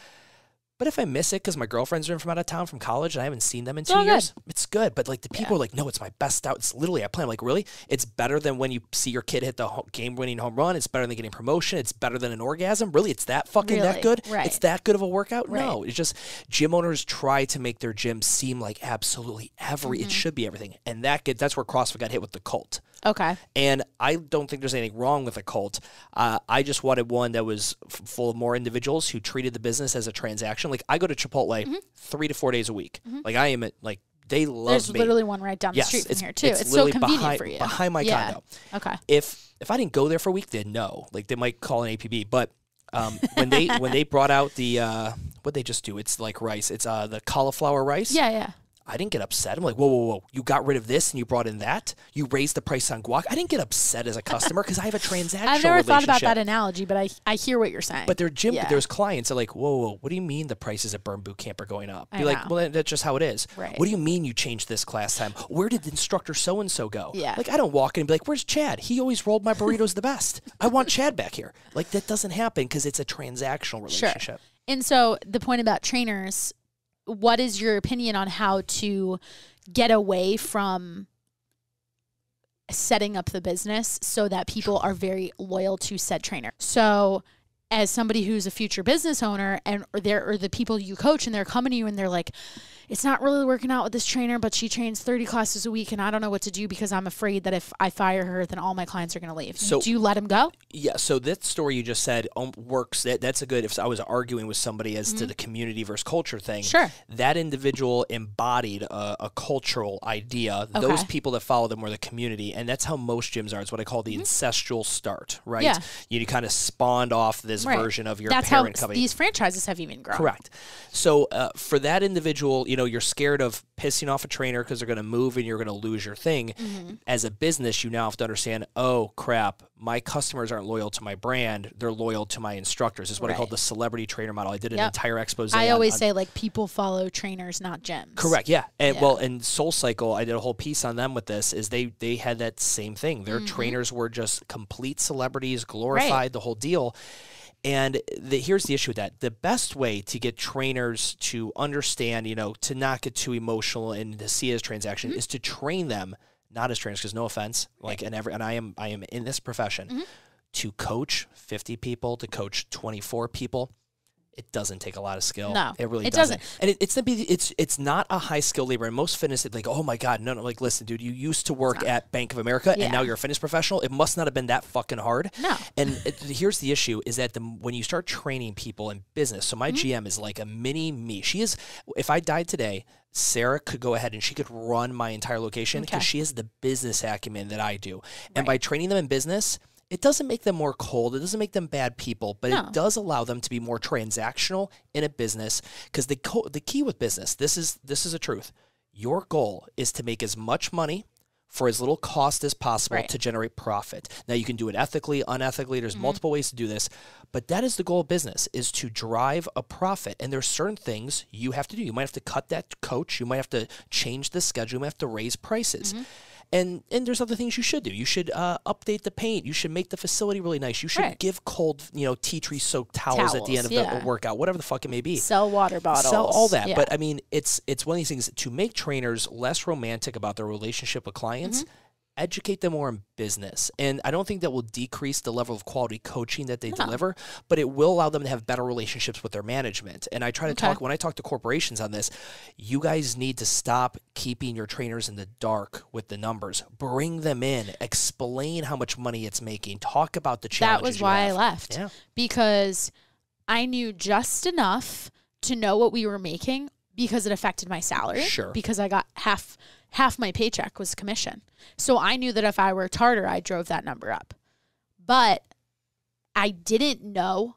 But if I miss it because my girlfriends are in from out of town from college and I haven't seen them in 2 years, it's good. But like the people are like, no, it's my best out. It's literally, I plan. I'm like, really? It's better than when you see your kid hit the game-winning home run. It's better than getting promotion. It's better than an orgasm. Really? It's that fucking that good? Right. It's that good of a workout? Right. No. It's just gym owners try to make their gym seem like absolutely it should be everything. And that's where CrossFit got hit with the cult. Okay. And I don't think there's anything wrong with a cult. I just wanted one that was full of more individuals who treated the business as a transaction. Like I go to Chipotle 3 to 4 days a week. Like I am they love me. There's literally one right down the street from here too. It's so convenient for you. Behind my condo. Okay. If I didn't go there for a week, they'd know. Like they might call an APB. But when they brought out the what'd they just do? It's like rice. It's the cauliflower rice. Yeah. I didn't get upset. I'm like, whoa. You got rid of this and you brought in that? You raised the price on guac? I didn't get upset as a customer because I have a transactional I've never thought about that analogy, but I hear what you're saying. But there's clients that are like, whoa, what do you mean the prices at Burn Boot Camp are going up? Be like, well, that's just how it is. Right. What do you mean you changed this class time? Where did the instructor so-and-so go? Yeah. Like, I don't walk in and be like, where's Chad? He always rolled my burritos the best. I want Chad back here. Like, that doesn't happen because it's a transactional relationship. Sure. And so the point about trainers, what is your opinion on how to get away from setting up the business so that people are very loyal to said trainer? So as somebody who's a future business owner or the people you coach and they're coming to you and they're like, it's not really working out with this trainer, but she trains 30 classes a week and I don't know what to do because I'm afraid that if I fire her, then all my clients are going to leave. So, do you let them go? Yeah. So that story you just said works. That's a good, if I was arguing with somebody as to the community versus culture thing, sure. That individual embodied a cultural idea. Okay. Those people that follow them were the community. And that's how most gyms are. It's what I call the ancestral start, right? Yeah. You kind of spawned off this version of your parent company. That's how these franchises have even grown. Correct. So for that individual, you're scared of pissing off a trainer because they're going to move and you're going to lose your thing. As a business, you now have to understand, oh, crap, my customers aren't loyal to my brand. They're loyal to my instructors. It's what I call the celebrity trainer model. I did an entire expose. I always say, like, people follow trainers, not gyms. Correct, yeah. And well, in Soul Cycle, I did a whole piece on them with this, is they had that same thing. Their trainers were just complete celebrities, glorified, the whole deal. And here's the issue with that. The best way to get trainers to understand, to not get too emotional and to see it as transaction is to train them, not as trainers, because no offense, and I am in this profession, to coach 50 people, to coach 24 people. It doesn't take a lot of skill. No, it really doesn't. And it's not a high skill labor. And most fitness, like, oh my God, no, like, listen, dude, you used to work at Bank of America and now you're a fitness professional. It must not have been that fucking hard. No. And here's the issue is that when you start training people in business, so my GM is like a mini me. She is, if I died today, Sarah could go ahead and she could run my entire location because she has the business acumen that I do. And by training them in business, it doesn't make them more cold. It doesn't make them bad people, but it does allow them to be more transactional in a business. Because the key with business, this is a truth. Your goal is to make as much money for as little cost as possible to generate profit. Now, you can do it ethically, unethically. There's multiple ways to do this, but that is the goal of business, is to drive a profit. And there's certain things you have to do. You might have to cut that coach. You might have to change the schedule. You might have to raise prices. And there's other things you should do. You should update the paint. You should make the facility really nice. You should give cold, tea tree soaked towels at the end of the workout, whatever the fuck it may be. Sell water bottles. Sell all that. But I mean, it's one of these things to make trainers less romantic about their relationship with clients. Educate them more in business. And I don't think that will decrease the level of quality coaching that they deliver, but it will allow them to have better relationships with their management. And I try to talk, when I talk to corporations on this, you guys need to stop keeping your trainers in the dark with the numbers. Bring them in, explain how much money it's making, talk about the challenges. That was why I left, because I knew just enough to know what we were making because it affected my salary. Because I got half my paycheck was commission. So I knew that if I worked harder, I drove that number up. But I didn't know,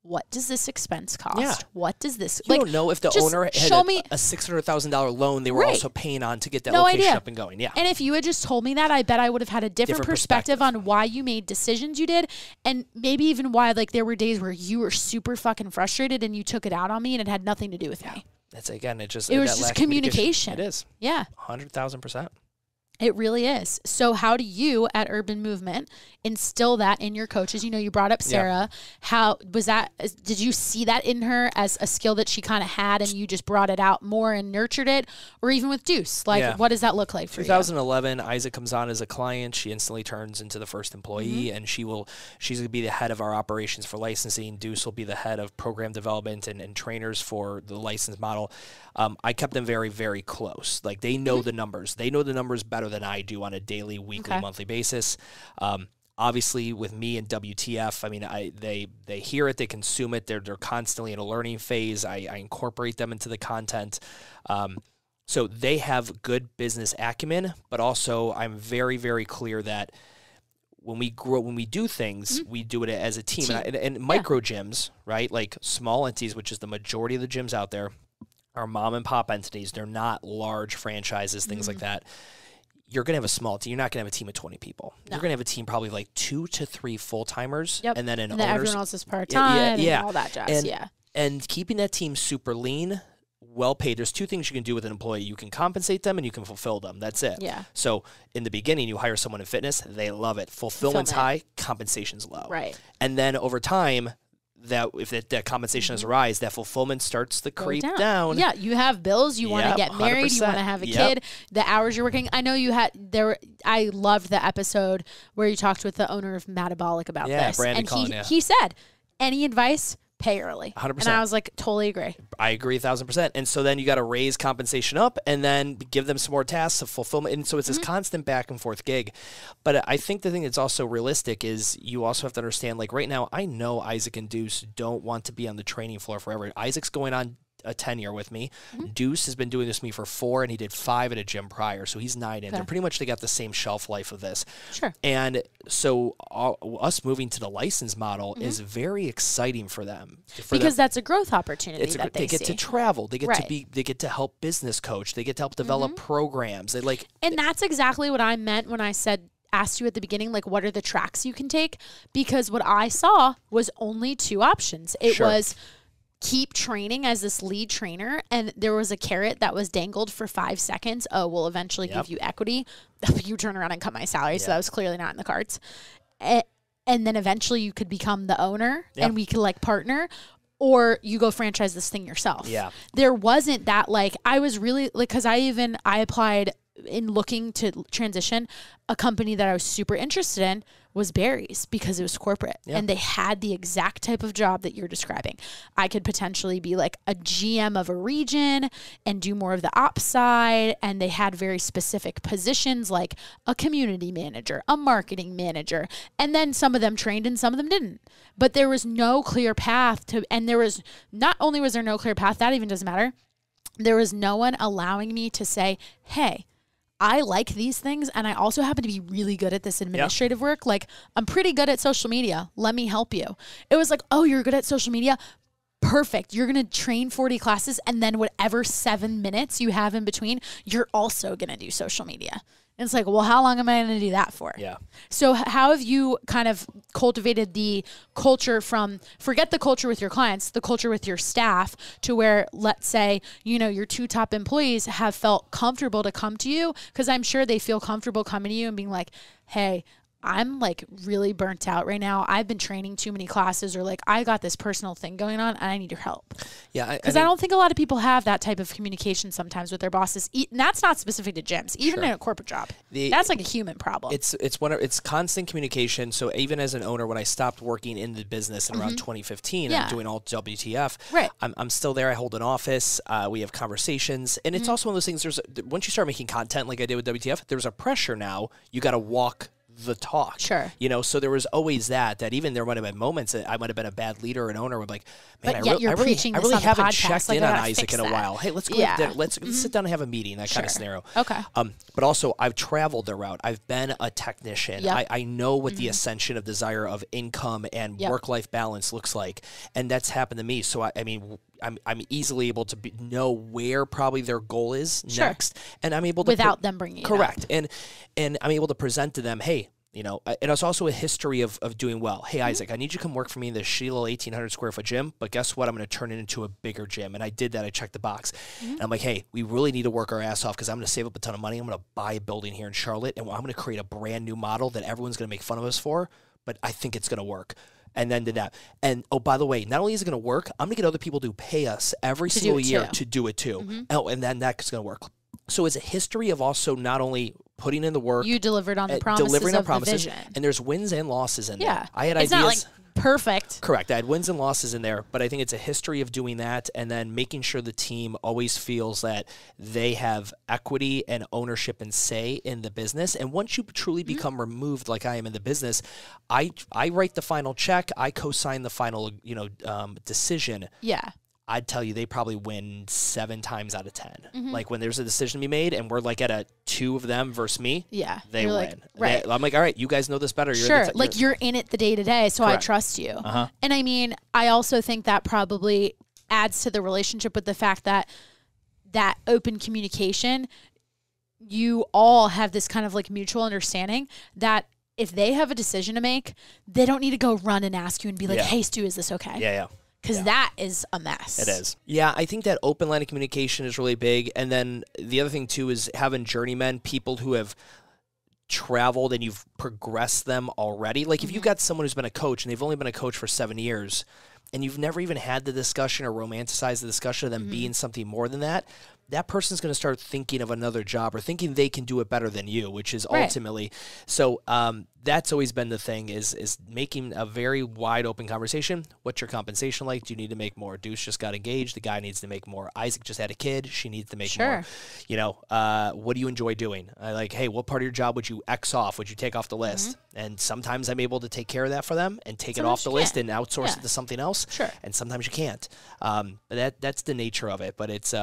what does this expense cost? What does this... You don't know if the owner had a $600,000 loan they were also paying on to get that location up and going. And if you had just told me that, I bet I would have had a different perspective on why you made decisions you did, and maybe even why there were days where you were super fucking frustrated and you took it out on me and it had nothing to do with me. That's again, it was just communication. It is. 100,000%. It really is. So how do you at Urban Movement instill that in your coaches? You brought up Sarah. How was that? Did you see that in her as a skill that she kind of had and you just brought it out more and nurtured it? Or even with Deuce? What does that look like for 2011, Isaac comes on as a client. She instantly turns into the first employee, and she's going to be the head of our operations for licensing. Deuce will be the head of program development and trainers for the license model. I kept them very, very close. They know the numbers. They know the numbers better than I do on a daily, weekly, monthly basis. Obviously, with me and WTF, I mean, they hear it, they consume it. They're constantly in a learning phase. I incorporate them into the content. So they have good business acumen, but also I'm very, very clear that when we do things, we do it as a team. And micro gyms, right? Like small entities, which is the majority of the gyms out there, are mom and pop entities. They're not large franchises, things like that. You're going to have a small team. You're not going to have a team of 20 people. You're going to have a team probably 2 to 3 full-timers. And then owners. Everyone else is part-time and all that jazz. And keeping that team super lean, well-paid. There's 2 things you can do with an employee. You can compensate them and you can fulfill them. That's it. So in the beginning, you hire someone in fitness. They love it. Fulfillment's high. Compensation's low. And then over time, that if that compensation doesn't rise, that fulfillment starts to creep down. You have bills. You want to get married. 100%. You want to have a kid. The hours you're working. I know you had I loved the episode where you talked with the owner of Metabolic about this. Brandon and he said, any advice, pay early. 100%. And I was like, totally agree. I agree 1,000%. And so then you got to raise compensation up and then give them some more tasks of fulfillment. And so it's this constant back and forth gig. But I think the thing that's also realistic is you also have to understand, right now, I know Isaac and Deuce don't want to be on the training floor forever. Isaac's going on a 10-year with me. Deuce has been doing this with me for 4, and he did 5 at a gym prior, so he's 9 in. They're pretty much, they got the same shelf life of this. And so us moving to the license model is very exciting for them. Because that's a growth opportunity that they get to travel. They get to help business coach. They get to help develop programs. And that's exactly what I meant when I asked you at the beginning, what are the tracks you can take? Because what I saw was only 2 options. It was keep training as this lead trainer, and there was a carrot that was dangled for 5 seconds. Oh, we'll eventually give you equity. You turn around and cut my salary, so that was clearly not in the cards. And then eventually you could become the owner, and we could partner, or you go franchise this thing yourself. There wasn't that I was really because I applied in looking to transition. A company that I was super interested in was Barry's because it was corporate and they had the exact type of job that you're describing. I could potentially be a GM of a region and do more of the ops side. And they had very specific positions like a community manager, a marketing manager. And then some of them trained and some of them didn't. But there was no clear path and there was, not only was there no clear path, that even doesn't matter. There was no one allowing me to say, hey, I like these things, and I also happen to be really good at this administrative work. Like, I'm pretty good at social media. Let me help you. It was like, oh, you're good at social media? Perfect. You're going to train 40 classes, and then whatever 7 minutes you have in between, you're also going to do social media. And it's like, well, how long am I going to do that for? Yeah. So how have you kind of cultivated the culture from, forget the culture with your clients, the culture with your staff, to where, let's say, you know, your 2 top employees have felt comfortable to come to you? Because I'm sure they feel comfortable coming to you and being like, hey, I'm like really burnt out right now. I've been training too many classes, or like I got this personal thing going on and I need your help. Yeah. Because I don't think a lot of people have that type of communication sometimes with their bosses. And that's not specific to gyms, even in a corporate job. That's like a human problem. It's constant communication. So even as an owner, when I stopped working in the business in around 2015, I'm doing all WTF. Right. I'm still there. I hold an office. We have conversations. And it's also one of those things, once you start making content like I did with WTF, there's a pressure now. You got to walk the talk. Sure. You know, so there was always that even there might have been moments that I might have been a bad leader or an owner would be like, man, I really haven't checked in on Isaac in a while. Hey, let's go let's sit down and have a meeting, that kind of scenario. Okay. But also I've traveled the route. I've been a technician. Yep. I know what the ascension of desire of income and work-life balance looks like. And that's happened to me. So I mean, I'm easily able to know where probably their goal is next, and I'm able to without them bringing it correct, up. and I'm able to present to them, hey, you know, and it's also a history of doing well. Hey, Isaac, I need you to come work for me in this shitty little 1,800 square foot gym, but guess what? I'm going to turn it into a bigger gym, and I did that. I checked the box, and I'm like, hey, we really need to work our ass off because I'm going to save up a ton of money. I'm going to buy a building here in Charlotte, and I'm going to create a brand new model that everyone's going to make fun of us for, but I think it's going to work. And then did that. And, oh, by the way, not only is it going to work, I'm going to get other people to pay us every single year to do it too. Oh, and then that's going to work. So it's a history of also not only putting in the work. You delivered on the promises the vision. And there's wins and losses in there. I had ideas. It's not like perfect. Correct. I had wins and losses in there, but I think it's a history of doing that and then making sure the team always feels that they have equity and ownership and say in the business. And once you truly become removed like I am in the business, I write the final check. I co-sign the final, decision. Yeah. I'd tell you they probably win 7 times out of 10. Like when there's a decision to be made and we're like at a 2 of them versus me, they win. Like, right. I'm like, all right, you guys know this better. You're in it the day to day, so I trust you. And I mean, I also think that probably adds to the relationship with the fact that open communication, you all have this kind of like mutual understanding that if they have a decision to make, they don't need to go run and ask you and be like, hey, Stu, is this okay? Yeah. Because that is a mess. It is. Yeah, I think that open line of communication is really big. And then the other thing, too, is having journeymen, people who have traveled and you've progressed them already. Like if you've got someone who's been a coach and they've only been a coach for 7 years and you've never even had the discussion or romanticized the discussion of them being something more than that, that person's going to start thinking of another job or thinking they can do it better than you, which is ultimately. So that's always been the thing is making a very wide open conversation. What's your compensation like? Do you need to make more? Deuce just got engaged. The guy needs to make more. Isaac just had a kid. She needs to make more. You know, what do you enjoy doing? Hey, what part of your job would you X off? Would you take off the list? And sometimes I'm able to take care of that for them and take it off the list and outsource it to something else. And sometimes you can't. But that's the nature of it. But it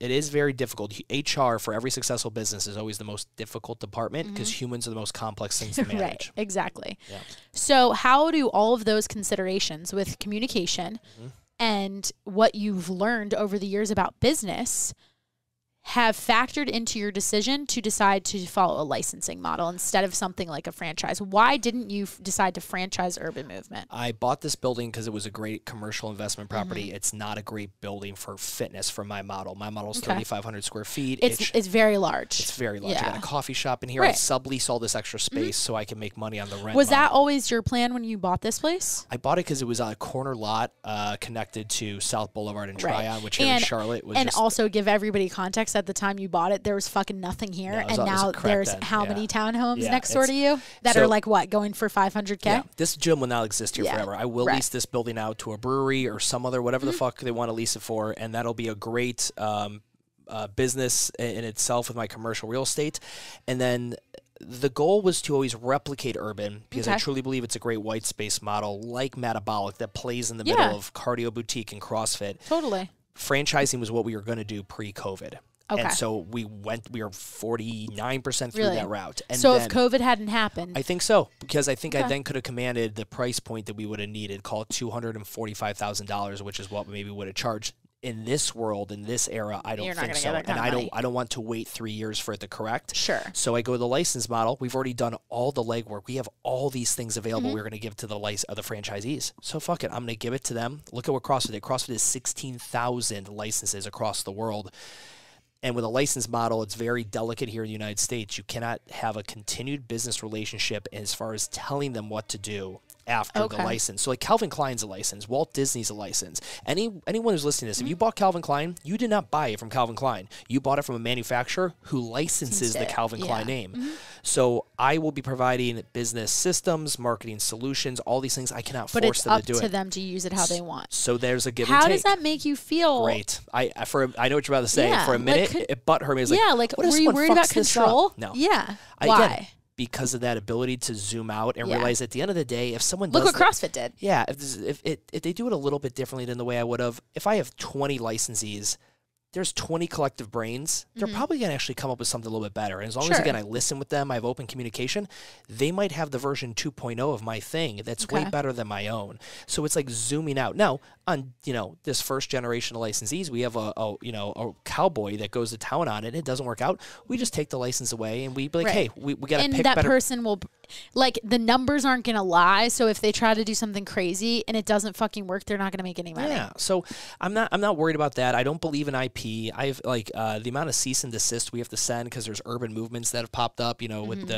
is very difficult. HR for every successful business is always the most difficult department because humans are the most complex things to manage. Right, exactly. Yeah. So how do all of those considerations with communication and what you've learned over the years about business have factored into your decision to decide to follow a licensing model instead of something like a franchise? Why didn't you decide to franchise Urban Movement? I bought this building because it was a great commercial investment property. It's not a great building for fitness for my model. My model is 3,500 square feet. It's very large. It's very large. I got a coffee shop in here. I sublease all this extra space so I can make money on the rent. Was that always your plan when you bought this place? I bought it because it was on a corner lot connected to South Boulevard and Tryon, which here in Charlotte was also give everybody context. At the time you bought it, there was fucking nothing here, and now there's how many townhomes next door to you that are like what, going for $500K? Yeah, this gym will not exist here forever. I will lease this building out to a brewery or some other whatever the fuck they want to lease it for, and that'll be a great business in itself with my commercial real estate. And then the goal was to always replicate Urban because I truly believe it's a great white space model like Metabolic that plays in the middle of cardio boutique and CrossFit. Totally. Franchising was what we were going to do pre-COVID. Okay. And so we are 49% through that route. And so if COVID hadn't happened. I think so, because I think I then could have commanded the price point that we would have needed, call it $245,000, which is what we maybe would have charged. In this world, in this era, I don't think so. And I don't want to wait 3 years for it to correct. Sure. So I go to the license model. We've already done all the legwork. We have all these things available we're going to give to the franchisees. So fuck it. I'm going to give it to them. Look at what CrossFit did. CrossFit is 16,000 licenses across the world. And with a license model, it's very delicate here in the United States. You cannot have a continued business relationship as far as telling them what to do after the license. So like Calvin Klein's a license, Walt Disney's a license. Anyone who's listening to this, if you bought Calvin Klein, you did not buy it from Calvin Klein. You bought it from a manufacturer who licenses the Calvin Klein name. So I will be providing business systems, marketing solutions, all these things. I cannot force them to do it. But it's up to them to use it how they want. So there's a give and take. How does that make you feel? Great. I know what you're about to say. For a minute, it butt hurt me. Were you worried about control? No. Yeah. Why? Because of that ability to zoom out and realize at the end of the day, if someone does... Look what CrossFit did. Yeah, if they do it a little bit differently than the way I would have, if I have 20 licensees, there's 20 collective brains, they're probably going to actually come up with something a little bit better. And as long as, again, I listen with them, I have open communication, they might have the version 2.0 of my thing that's way better than my own. So it's like zooming out. Now, on, this first generation of licensees, we have a cowboy that goes to town on it, and it doesn't work out. We just take the license away, and we be like, hey, we got to pick better. And that person will, the numbers aren't going to lie, so if they try to do something crazy and it doesn't fucking work, they're not going to make any money. Yeah, so I'm not worried about that. I don't believe in IP. I've the amount of cease and desist we have to send because there's urban movements that have popped up. With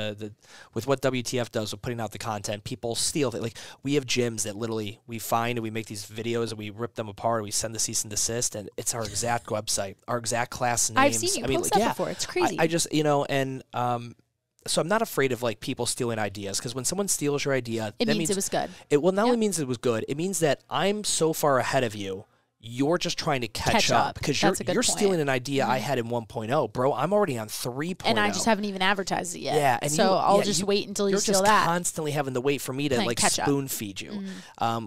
with what WTF does with putting out the content, people steal it. Like we have gyms that literally we find and we make these videos and we rip them apart. And we send the cease and desist, and it's our exact website, our exact class names. I've seen you post that before. It's crazy. I just So I'm not afraid of people stealing ideas, because when someone steals your idea, it means it was good. It not only means it was good, it means that I'm so far ahead of you. You're just trying to catch up because you're stealing an idea I had in 1.0, bro. I'm already on 3.0, and I just haven't even advertised it yet. Yeah, and so I'll just wait until you steal that. You're just constantly having to wait for me to spoon feed you,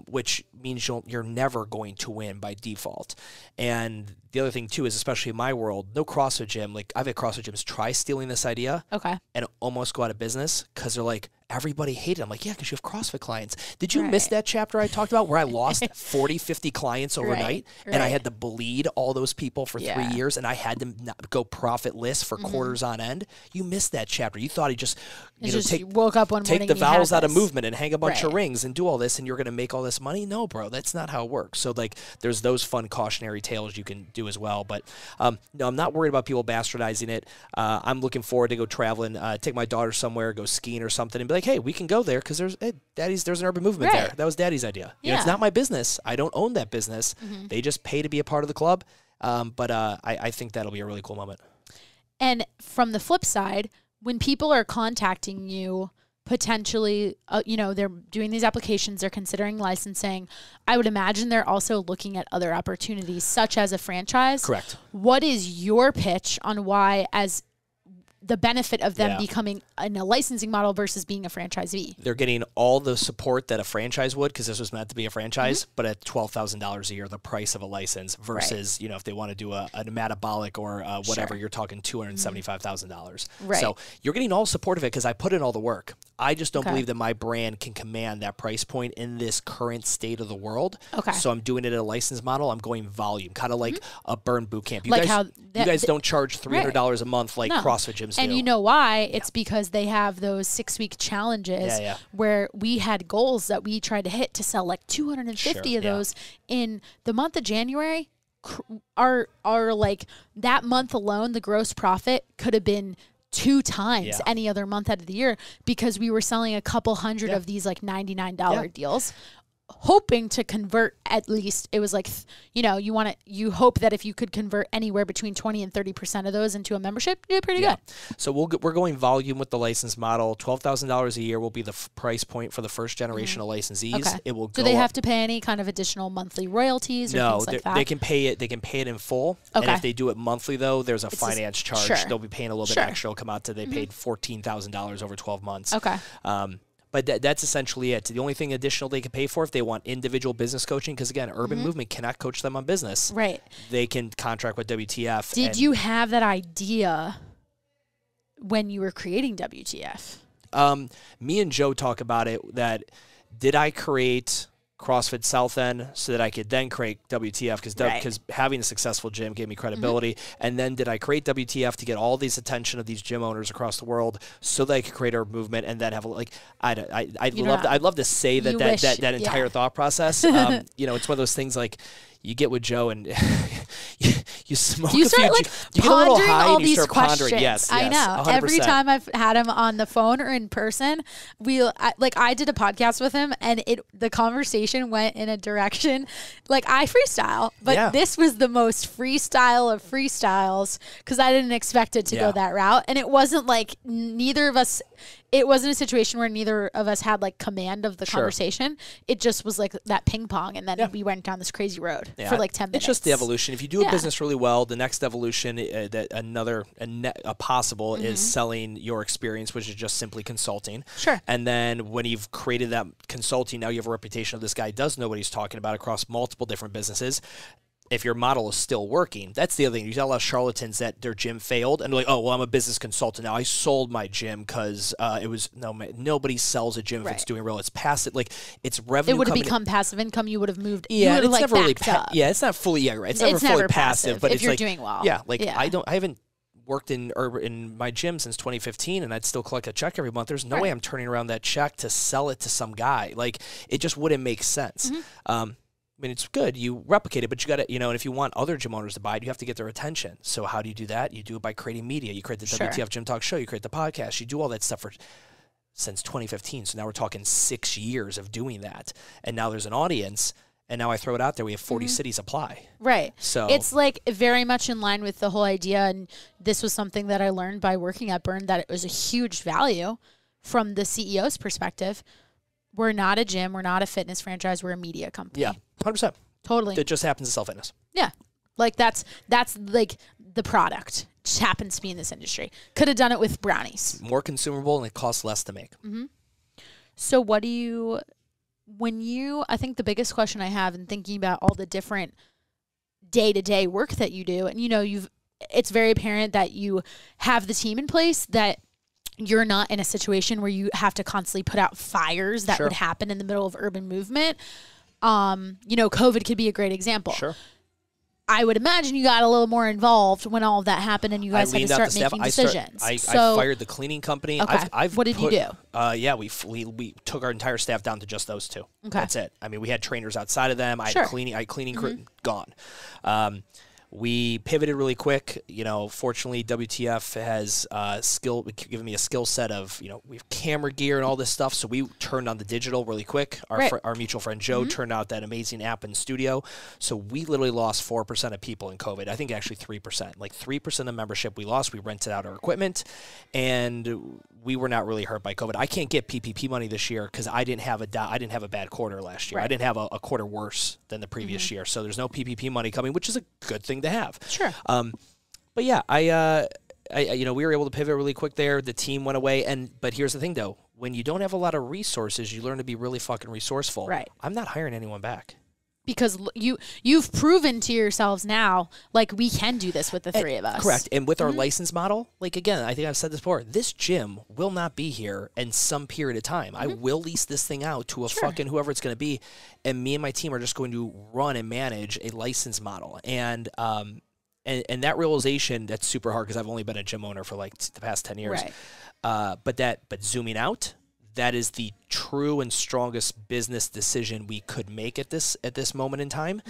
which means you're never going to win by default. And the other thing too is, especially in my world, no CrossFit gym. I've had CrossFit gyms try stealing this idea, and almost go out of business because they're like, everybody hated it. I'm like, yeah, because you have CrossFit clients. Did you miss that chapter I talked about where I lost 40, 50 clients overnight, and I had to bleed all those people for 3 years, and I had to go profitless for quarters on end? You missed that chapter. You thought he just woke up one morning, take the vowels out of movement and hang a bunch of rings and do all this, and you're going to make all this money? No, bro, that's not how it works. So there's those fun cautionary tales you can do as well. But no, I'm not worried about people bastardizing it. I'm looking forward to go traveling, take my daughter somewhere, go skiing or something, and be like, hey, we can go there because there's an urban movement there. That was Daddy's idea. It's not my business. I don't own that business. They just pay to be a part of the club. But I think that'll be a really cool moment. And from the flip side, when people are contacting you, potentially, they're doing these applications, they're considering licensing, I would imagine they're also looking at other opportunities, such as a franchise. Correct. What is your pitch on why, as the benefit of them becoming in a licensing model versus being a franchisee? They're getting all the support that a franchise would, because this was meant to be a franchise, but at $12,000 a year, the price of a license versus, if they want to do a metabolic or whatever, you're talking $275,000. Right. So you're getting all support of it because I put in all the work. I just don't believe that my brand can command that price point in this current state of the world. Okay. So I'm doing it in a license model. I'm going volume, kind of like a burn boot camp. You guys don't charge $300 a month like CrossFit gyms do. And you know why? It's because they have those 6-week challenges where we had goals that we tried to hit to sell 250 of those in the month of January. Our that month alone, the gross profit could have been 2 times any other month out of the year, because we were selling a couple hundred of these $99 deals, hoping to convert at least, it was you hope that if you could convert anywhere between 20 and 30% of those into a membership, you did pretty good. So we're going volume with the license model. $12,000 a year will be the price point for the first generation of licensees. Okay. It will go. Do they have to pay any kind of additional monthly royalties or things like that? They can pay it. They can pay it in full. Okay. And if they do it monthly, though, there's a finance charge. They'll be paying a little bit extra. It'll come out to they paid $14,000 over 12 months. Okay. But that's essentially it. The only thing additional they can pay for if they want individual business coaching, because again, Urban Movement cannot coach them on business. Right. They can contract with WTF. Did you have that idea when you were creating WTF? Me and Joe talk about it, that did I create CrossFit South End so that I could then create WTF, because having a successful gym gave me credibility. And then did I create WTF to get all these attention of these gym owners across the world so that I could create a movement and then have I'd love to say that entire thought process. You know, it's one of those things like you get with Joe and you smoke you a start, few, like, you get a little high all and you these start questions. pondering. Yes, I know. 100%. Every time I've had him on the phone or in person, I did a podcast with him, and the conversation went in a direction, like I freestyle, but this was the most freestyle of freestyles because I didn't expect it to go that route, and it wasn't like neither of us. It wasn't a situation where neither of us had like command of the conversation. It just was like that ping pong, and then we went down this crazy road for like 10 minutes. It's just the evolution. If you do a business really well, the next evolution, a possible is selling your experience, which is just simply consulting. Sure. And then when you've created that consulting, now you have a reputation of this guy does know what he's talking about across multiple different businesses. If your model is still working, that's the other thing. You got a lot of charlatans that their gym failed and they're like, oh, well, I'm a business consultant now. I sold my gym because nobody sells a gym if it's doing real. It's passive, like it's revenue. It would have become passive income. You would have moved. Yeah, it's like never really. It's not fully. Yeah, right. It's never fully passive. But if it's you're like, doing well. Yeah, like I haven't worked in my gym since 2015, and I'd still collect a check every month. There's no way I'm turning around that check to sell it to some guy. Like it just wouldn't make sense. I mean, it's good. You replicate it, but you got to, and if you want other gym owners to buy it, you have to get their attention. So how do you do that? You do it by creating media. You create the WTF Gym Talk show. You create the podcast. You do all that stuff since 2015. So now we're talking 6 years of doing that. And now there's an audience. And now I throw it out there. We have 40 cities apply. Right. So it's like very much in line with the whole idea. And this was something that I learned by working at Burn, that it was a huge value from the CEO's perspective. We're not a gym. We're not a fitness franchise. We're a media company. Yeah, 100%. Totally. It just happens to sell fitness. Yeah. Like that's like the product. Just happens to be in this industry. Could have done it with brownies. More consumable and it costs less to make. So what do you, I think the biggest question I have in thinking about all the different day-to-day work that you do, and it's very apparent that you have the team in place, that you're not in a situation where you have to constantly put out fires that would happen in the middle of urban movement. COVID could be a great example. Sure. I would imagine you got a little more involved when all of that happened and you guys had to start making decisions. I fired the cleaning company. Okay. What did you do? We took our entire staff down to just those two. Okay. That's it. I mean, we had trainers outside of them. I had cleaning crew gone. We pivoted really quick. Fortunately, WTF has given me a skill set of, we have camera gear and all this stuff. So we turned on the digital really quick. Our mutual friend Joe turned out that amazing app in studio. So we literally lost 4% of people in COVID. I think actually 3%. Like 3% of membership we lost. We rented out our equipment, and we were not really hurt by COVID. I can't get PPP money this year because I didn't have a bad quarter last year. I didn't have a quarter worse than the previous year. So there's no PPP money coming, which is a good thing to have. Sure. But yeah, we were able to pivot really quick there. The team went away, but here's the thing though: when you don't have a lot of resources, you learn to be really fucking resourceful. Right. I'm not hiring anyone back. Because you've proven to yourselves now, like, we can do this with the three of us. Correct. And with our license model, like, again, I think I've said this before, this gym will not be here in some period of time. I will lease this thing out to a fucking whoever it's going to be, and me and my team are just going to run and manage a license model. And that realization, that's super hard because I've only been a gym owner for, like, the past 10 years. Right. But zooming out, that is the true and strongest business decision we could make at this moment in time.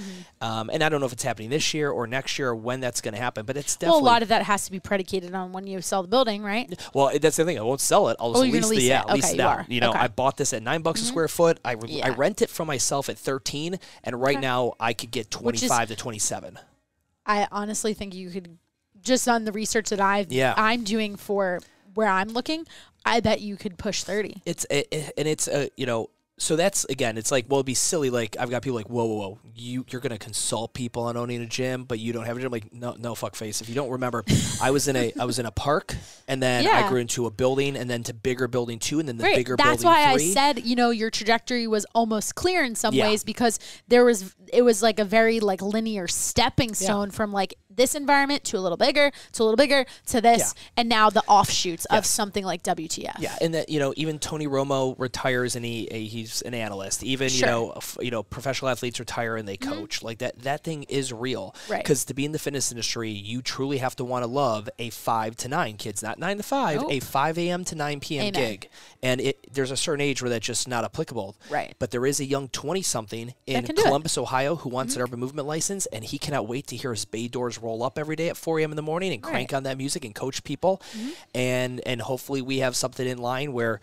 And I don't know if it's happening this year or next year or when that's going to happen, but it's definitely... Well, a lot of that has to be predicated on when you sell the building, right? Well, that's the thing. I won't sell it. I'll just lease it out. Okay. I bought this at $9 a square foot. I rent it from myself at 13, and right now I could get 25 to 27. I honestly think you could, just on the research that I'm doing for where I'm looking, I bet you could push 30. So that's, again, it's like, well, it'd be silly. Like, I've got people like, whoa. You're going to consult people on owning a gym, but you don't have a gym. Like, no, fuck face. If you don't remember, I was in a park, and then I grew into a building, and then to bigger building 2, and then the bigger building 3. That's why I said, your trajectory was almost clear in some ways, because it was like a very like linear stepping stone from like this environment to a little bigger to this, and now the offshoots of something like WTF. Yeah, and that even Tony Romo retires and he's an analyst. Even professional athletes retire and they coach. Like that thing is real. Right. Because to be in the fitness industry, you truly have to want to love a 5 to 9, kids, not 9 to 5, a 5 a.m. to 9 p.m. gig. And there's a certain age where that's just not applicable. Right. But there is a young 20-something in Columbus, Ohio, who wants an urban movement license, and he cannot wait to hear his bay doors roll up every day at 4 a.m. in the morning and crank on that music and coach people. And hopefully we have something in line where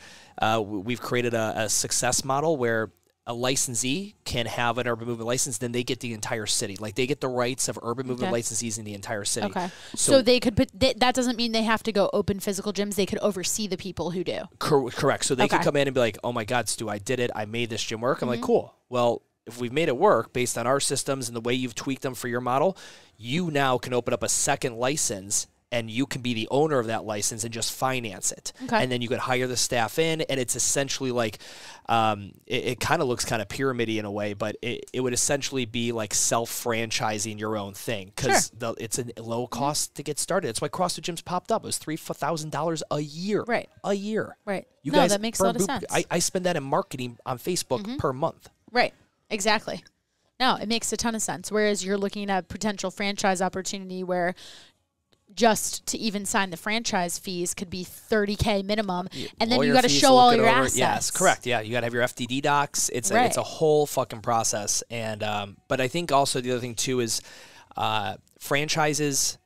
we've created a success model where a licensee can have an urban movement license, then they get the entire city. Like, they get the rights of urban movement licensees in the entire city. Okay. So they could that doesn't mean they have to go open physical gyms. They could oversee the people who do. Correct. So they could come in and be like, oh my God, Stu, I did it. I made this gym work. I'm like, cool. Well, if we've made it work based on our systems and the way you've tweaked them for your model, you now can open up a second license, and you can be the owner of that license and just finance it. Okay. And then you could hire the staff in, and it's essentially like, it kind of looks kind of pyramid-y in a way, but it would essentially be like self-franchising your own thing, because it's a low cost to get started. That's why CrossFit gyms popped up. It was $3,000 a year. Right. A year. Right. You guys, that makes a lot of sense. I spend that in marketing on Facebook per month. Right. Exactly. No, it makes a ton of sense. Whereas you're looking at a potential franchise opportunity where just to even sign the franchise fees could be $30K minimum, and then you got to show all your assets. Yes, correct. Yeah, you got to have your FDD docs. It's a whole fucking process. And but I think also the other thing too is franchises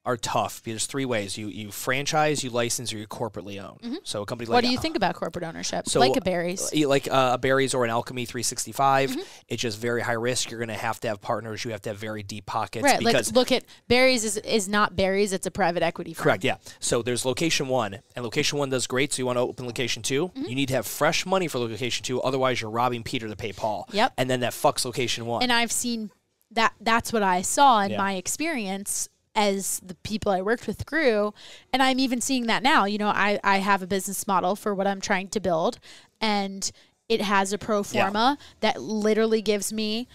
are tough. There's 3 ways: you franchise, you license, or you corporately own. So a company like, what do you think about corporate ownership? So, like a Barry's, a Barry's or an Alchemy 365. It's just very high risk. You're going to have partners. You have to have very deep pockets. Right. Because like, look at Barry's is not Barry's. It's a private equity firm. Correct. Yeah. So there's location 1, and location 1 does great. So you want to open location 2. You need to have fresh money for location 2. Otherwise, you're robbing Peter to pay Paul. Yep. And then that fucks location 1. And I've seen that. That's what I saw in my experience as the people I worked with grew. And I'm even seeing that now. I have a business model for what I'm trying to build, and it has a pro forma that literally gives me,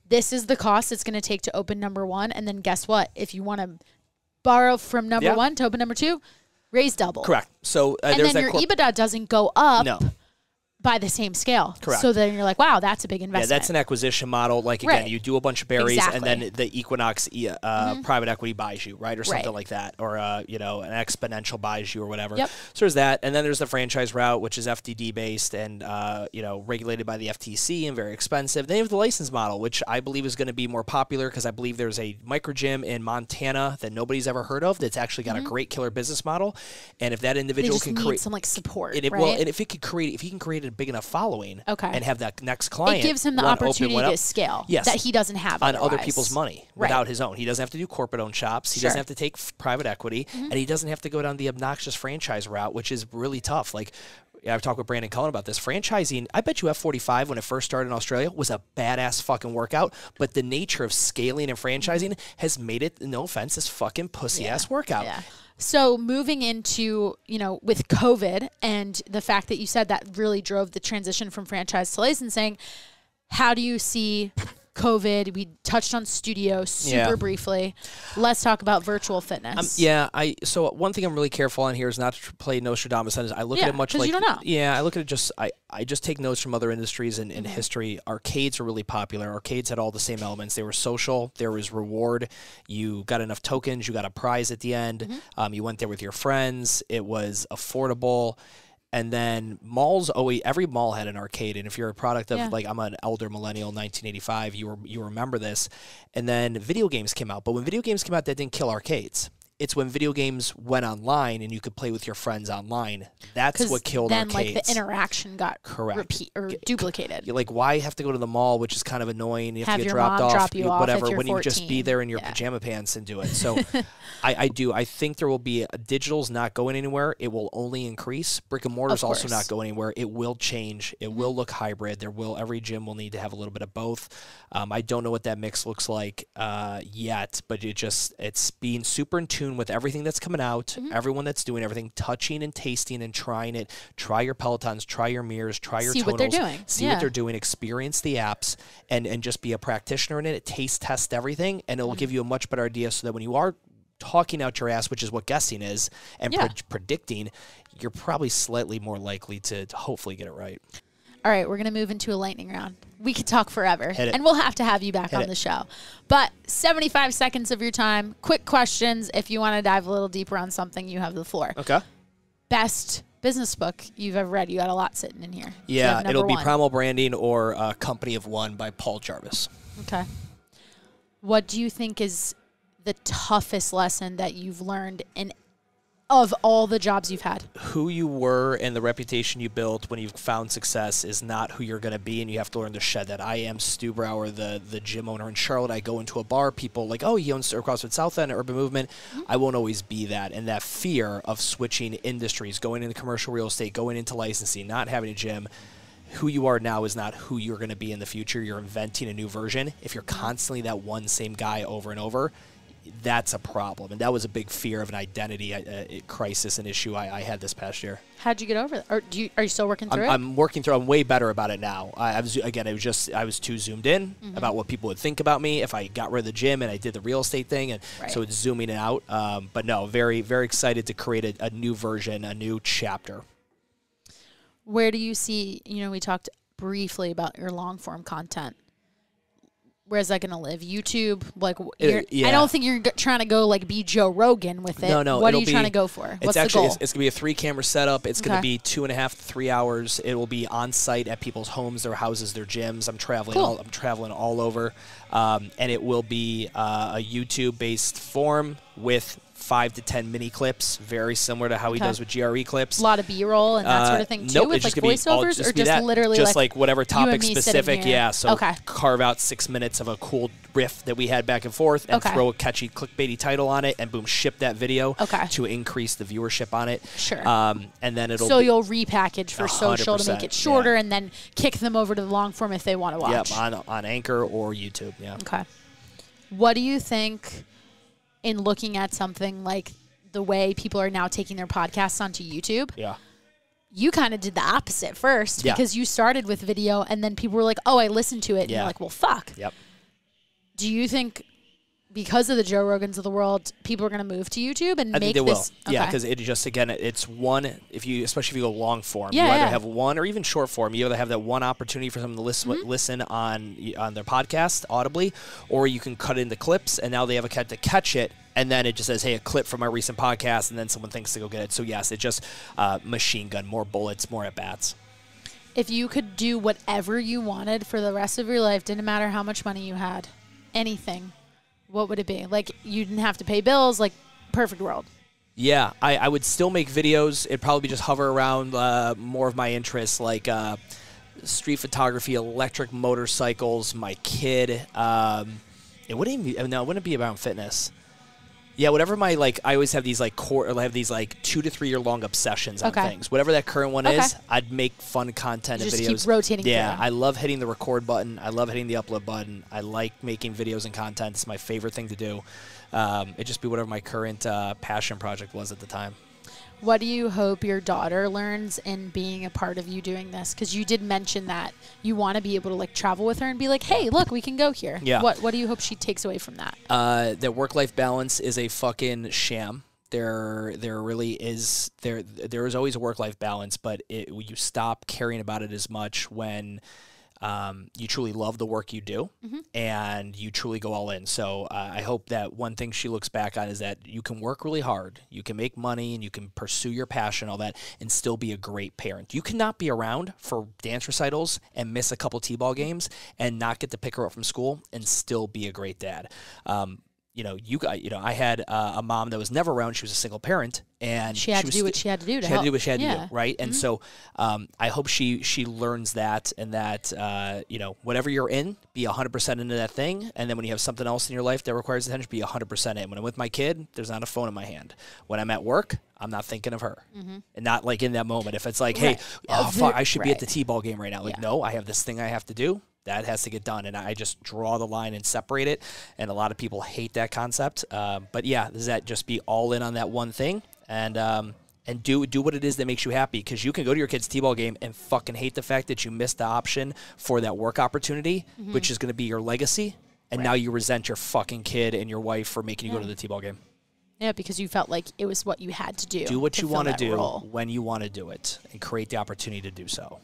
this is the cost it's going to take to open number 1. And then guess what? If you want to borrow from number 1 to open number 2, raise double. Correct. So and then your EBITDA doesn't go up. No. By the same scale. Correct. So then you're like, wow, that's a big investment. Yeah, that's an acquisition model. Like, again, you do a bunch of berries, and then the Equinox private equity buys you, right? Or something like that. Or, an exponential buys you or whatever. Yep. So there's that. And then there's the franchise route, which is FDD-based and, regulated by the FTC and very expensive. Then you have the license model, which I believe is going to be more popular because I believe there's a micro gym in Montana that nobody's ever heard of that's actually got a great killer business model. And if that individual can create some support, right? Well, and if he can create a big enough following and have that next client, it gives him the opportunity to scale that he doesn't have on otherwise. Other people's money without his own. He doesn't have to do corporate owned shops. He doesn't have to take private equity, and he doesn't have to go down the obnoxious franchise route, which is really tough. Like, I've talked with Brandon Cullen about this. Franchising, I bet you F45 when it first started in Australia was a badass fucking workout, but the nature of scaling and franchising has made it, no offense, this fucking pussy ass workout. Yeah. So moving into, with COVID and the fact that you said that really drove the transition from franchise to licensing, how do you see COVID? We touched on studio super briefly. Let's talk about virtual fitness. So one thing I'm really careful on here is not to play Nostradamus. I look at it much like, you don't know. I look at it I just take notes from other industries and in history. Arcades are really popular. Arcades had all the same elements. They were social. There was reward. You got enough tokens. You got a prize at the end. You went there with your friends. It was affordable. And then malls, every mall had an arcade. And if you're a product of, like, I'm an elder millennial, 1985, you remember this. And then video games came out. But when video games came out, that didn't kill arcades. It's when video games went online and you could play with your friends online. That's what killed arcades. Then, like, the interaction got duplicated. Like, why have to go to the mall, which is kind of annoying. You have to get your dropped mom off, drop you whatever, off if you're when 14. you just be there in your pajama pants and do it. So I think there will be digital's not going anywhere. It will only increase. Brick and mortar's also not going anywhere. It will change. It will look hybrid. Every gym will need to have a little bit of both. I don't know what that mix looks like yet, but it's being super in tune with everything that's coming out, everyone that's doing everything, touching and tasting and trying it. Try your Pelotons, try your mirrors, try your tonals. See what they're doing. See what they're doing, experience the apps, and just be a practitioner in it. Taste test everything, and it will give you a much better idea so that when you are talking out your ass, which is what guessing is, and predicting, you're probably slightly more likely to hopefully get it right. All right, we're going to move into a lightning round. We could talk forever, and we'll have to have you back on the show. But 75 seconds of your time, quick questions. If you want to dive a little deeper on something, you have the floor. Okay. Best business book you've ever read? You got a lot sitting in here. Yeah, it'll be Primal Branding or Company of One by Paul Jarvis. Okay. What do you think is the toughest lesson that you've learned of all the jobs you've had? Who you were and the reputation you built when you've found success is not who you're going to be, and you have to learn to shed that. I am Stu Brauer, the gym owner in Charlotte. I go into a bar, people like, oh, he owns CrossFit South End, Urban Movement. I won't always be that, and that fear of switching industries, going into commercial real estate, going into licensing, not having a gym. Who you are now is not who you're going to be in the future. You're inventing a new version. If you're constantly that one same guy over and over, that's a problem. And that was a big fear of an identity crisis, an issue I had this past year. How'd you get over that? Or are you still working through it? I'm working through it. I'm way better about it now. I was too zoomed in about what people would think about me if I got rid of the gym and I did the real estate thing. And so it's zooming it out. But no, very, very excited to create a new version, a new chapter. Where do you see, we talked briefly about your long form content. Where's that going to live? YouTube? I don't think you're trying to go be Joe Rogan with it. No. What are you trying to go for? What's the goal? It's going to be a 3-camera setup. It's going to be 2.5 to 3 hours. It will be on site at people's homes, their houses, their gyms. I'm traveling. I'm traveling all over, and it will be a YouTube-based form with 5 to 10 mini clips, very similar to how he does with GRE clips. A lot of B-roll and that sort of thing too, nope, with voiceovers, or just literally like whatever topic specific. Yeah, so carve out 6 minutes of a cool riff that we had back and forth, and throw a catchy clickbaity title on it, and boom, ship that video to increase the viewership on it. Sure. And then you'll repackage for social to make it shorter, and then kick them over to the long form if they want to watch. Yep, on Anchor or YouTube. Yeah. Okay. What do you think? In looking at something like the way people are now taking their podcasts onto YouTube, you kind of did the opposite first because you started with video and then people were like, oh, I listened to it. And you're like, well, fuck. Yep. Do you think because of the Joe Rogans of the world, people are going to move to YouTube and make this? Will. Yeah, because it just, again, it's one, especially if you go long form, you either have one or even short form, you either have that one opportunity for someone to listen on their podcast audibly, or you can cut into clips, and now they have a cut to catch it, and then it just says, hey, a clip from my recent podcast, and then someone thinks to go get it. So, yes, it just machine gun, more bullets, more at-bats. If you could do whatever you wanted for the rest of your life, didn't matter how much money you had, anything, what would it be? You didn't have to pay bills, perfect world. Yeah, I would still make videos. It'd probably just hover around more of my interests, like street photography, electric motorcycles, my kid. It wouldn't be about fitness. Yeah, whatever my, I always have these, I have these, 2 to 3 year long obsessions on things. Whatever that current one is, I'd make fun content and videos. Just keep rotating. Yeah, I love hitting the record button. I love hitting the upload button. I like making videos and content. It's my favorite thing to do. It'd just be whatever my current passion project was at the time. What do you hope your daughter learns in being a part of you doing this? Because you did mention that you want to be able to travel with her and be like, hey, look, we can go here. Yeah. What do you hope she takes away from that? That work-life balance is a fucking sham. There really is. There is always a work-life balance, but you stop caring about it as much when you truly love the work you do and you truly go all in. So I hope that one thing she looks back on is that you can work really hard, you can make money, and you can pursue your passion, all that, and still be a great parent. You cannot be around for dance recitals and miss a couple t-ball games and not get to pick her up from school and still be a great dad. I had a mom that was never around. She was a single parent, and she had to do what she had to do to help. She had to do what she had to do, right? And so I hope she learns that, and that, whatever you're in, be 100% into that thing. And then when you have something else in your life that requires attention, be 100% in. When I'm with my kid, there's not a phone in my hand. When I'm at work, I'm not thinking of her. And not like in that moment. If it's like, hey, fuck, I should be at the T-ball game right now. Like, no, I have this thing I have to do. That has to get done, and I just draw the line and separate it, and a lot of people hate that concept. But yeah, does that just be all in on that one thing, and do what it is that makes you happy, because you can go to your kid's T-ball game and fucking hate the fact that you missed the option for that work opportunity, which is going to be your legacy, and now you resent your fucking kid and your wife for making you go to the T-ball game. Yeah, because you felt like it was what you had to do. Do what you want to do when you want to do it, and create the opportunity to do so.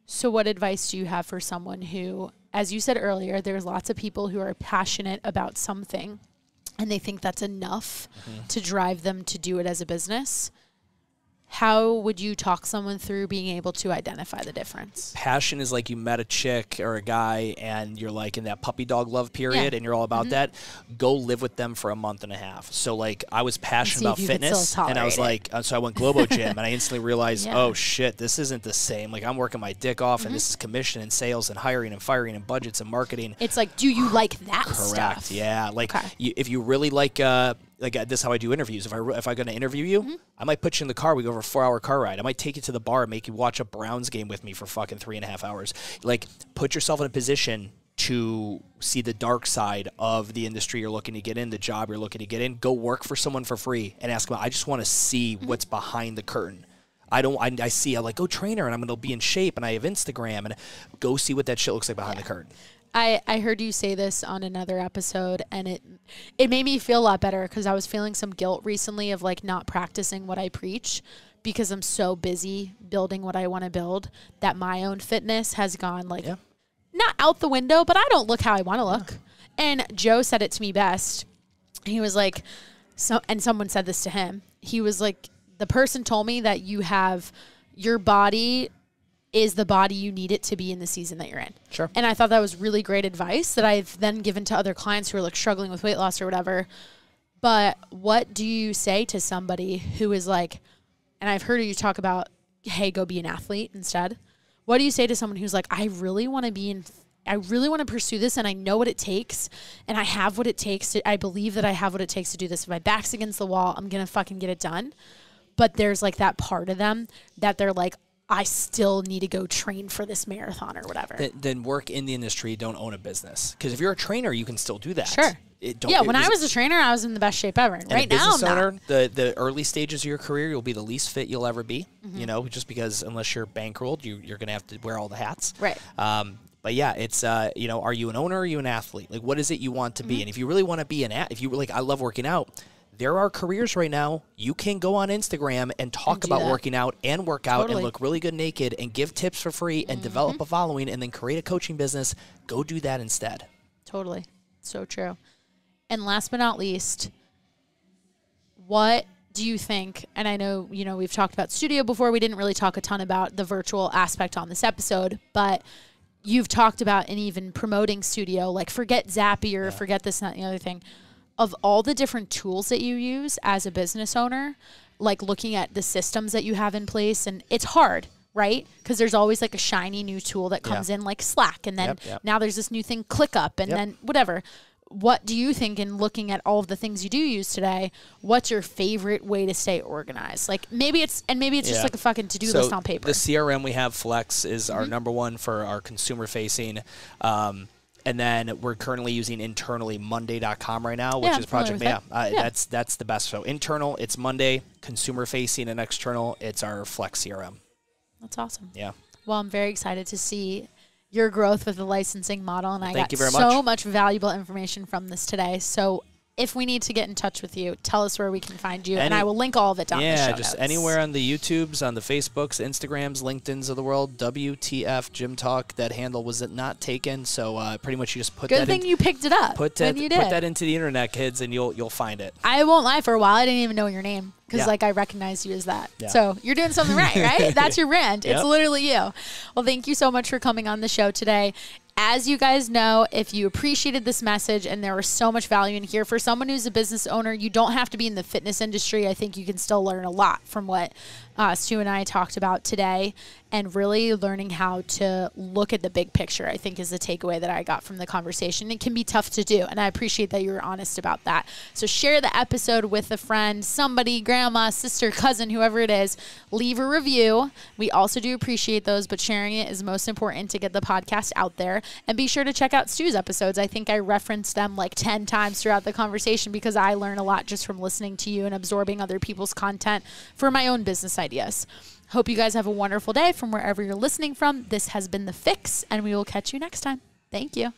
So what advice do you have for someone who, as you said earlier, there's lots of people who are passionate about something and they think that's enough to drive them to do it as a business? How would you talk someone through being able to identify the difference? Passion is like you met a chick or a guy and you're like in that puppy dog love period and you're all about that. Go live with them for a month and a half. So like I was passionate about fitness and I was like, so I went Globo Gym and I instantly realized, oh shit, this isn't the same. Like I'm working my dick off and this is commission and sales and hiring and firing and budgets and marketing. It's like, do you like that stuff? Correct. Yeah. Like if you really like this is how I do interviews. If I'm going to interview you, I might put you in the car. We go over a 4-hour car ride. I might take you to the bar and make you watch a Browns game with me for fucking 3.5 hours. Like, put yourself in a position to see the dark side of the industry you're looking to get in, the job you're looking to get in. Go work for someone for free and ask them, I just want to see what's behind the curtain. I see a go trainer and I'm going to be in shape and I have Instagram, and go see what that shit looks like behind the curtain. I heard you say this on another episode, and it made me feel a lot better because I was feeling some guilt recently of not practicing what I preach because I'm so busy building what I want to build that my own fitness has gone not out the window, but I don't look how I want to look. And Joe said it to me best. He was like, and someone said this to him. He was like, the person told me that your body is the body you need it to be in the season that you're in. Sure. And I thought that was really great advice that I've then given to other clients who are struggling with weight loss or whatever. But what do you say to somebody who is and I've heard you talk about, hey, go be an athlete instead. What do you say to someone who's like, I really want to pursue this and I know what it takes and I have what it takes I believe that I have what it takes to do this. If my back's against the wall, I'm going to fucking get it done. But there's that part of them that they're like, I still need to go train for this marathon or whatever. Then work in the industry. Don't own a business. Because if you're a trainer, you can still do that. Sure. When I was a trainer, I was in the best shape ever. And right now, I'm not. The early stages of your career, you'll be the least fit you'll ever be. Just because unless you're bankrolled, you're going to have to wear all the hats. Right. But yeah, it's are you an owner or are you an athlete? What is it you want to be? And if you really want to be I love working out. There are careers right now. You can go on Instagram and talk about working out and work out and look really good naked and give tips for free and develop a following and then create a coaching business. Go do that instead. Totally. So true. And last but not least, what do you think, and I know, we've talked about studio before. We didn't really talk a ton about the virtual aspect on this episode, but you've talked about and even promoting studio, forget Zapier, forget this, that, and the other thing. Of all the different tools that you use as a business owner, looking at the systems that you have in place, and it's hard, right? Because there's always a shiny new tool that comes in Slack, and then now there's this new thing, ClickUp, and then whatever. What do you think in looking at all of the things you do use today, what's your favorite way to stay organized? Maybe it's just a fucking to-do list on paper. The CRM we have, FYX, is our number one for our consumer facing. And then we're currently using internally Monday.com right now, which is Project That's the best. So internal, it's Monday. Consumer facing and external, it's our FYX CRM. That's awesome. Yeah. Well, I'm very excited to see your growth with the licensing model, and I got you very so much valuable information from this today. So if we need to get in touch with you, tell us where we can find you, and I will link all of it down in the show just notes. Anywhere on the YouTubes, on the Facebooks, Instagrams, LinkedIn's of the world, WTF Gym Talk. That handle was not taken, so pretty much you just put Good thing you picked it up. Put that into the internet, kids, and you'll find it. I won't lie, for a while I didn't even know your name because I recognized you as that. Yeah. So you're doing something right? That's your brand. It's literally you. Well, thank you so much for coming on the show today. As you guys know, if you appreciated this message and there was so much value in here, for someone who's a business owner, you don't have to be in the fitness industry. I think you can still learn a lot from what Stu and I talked about today, and really learning how to look at the big picture, I think, is the takeaway that I got from the conversation. It can be tough to do, and I appreciate that you were honest about that. So share the episode with a friend, somebody, grandma, sister, cousin, whoever it is. Leave a review. We also do appreciate those, but sharing it is most important to get the podcast out there. And be sure to check out Stu's episodes. I think I referenced them like 10 times throughout the conversation because I learn a lot just from listening to you and absorbing other people's content for my own business ideas. Hope you guys have a wonderful day from wherever you're listening from. This has been The Fix, and we will catch you next time. Thank you.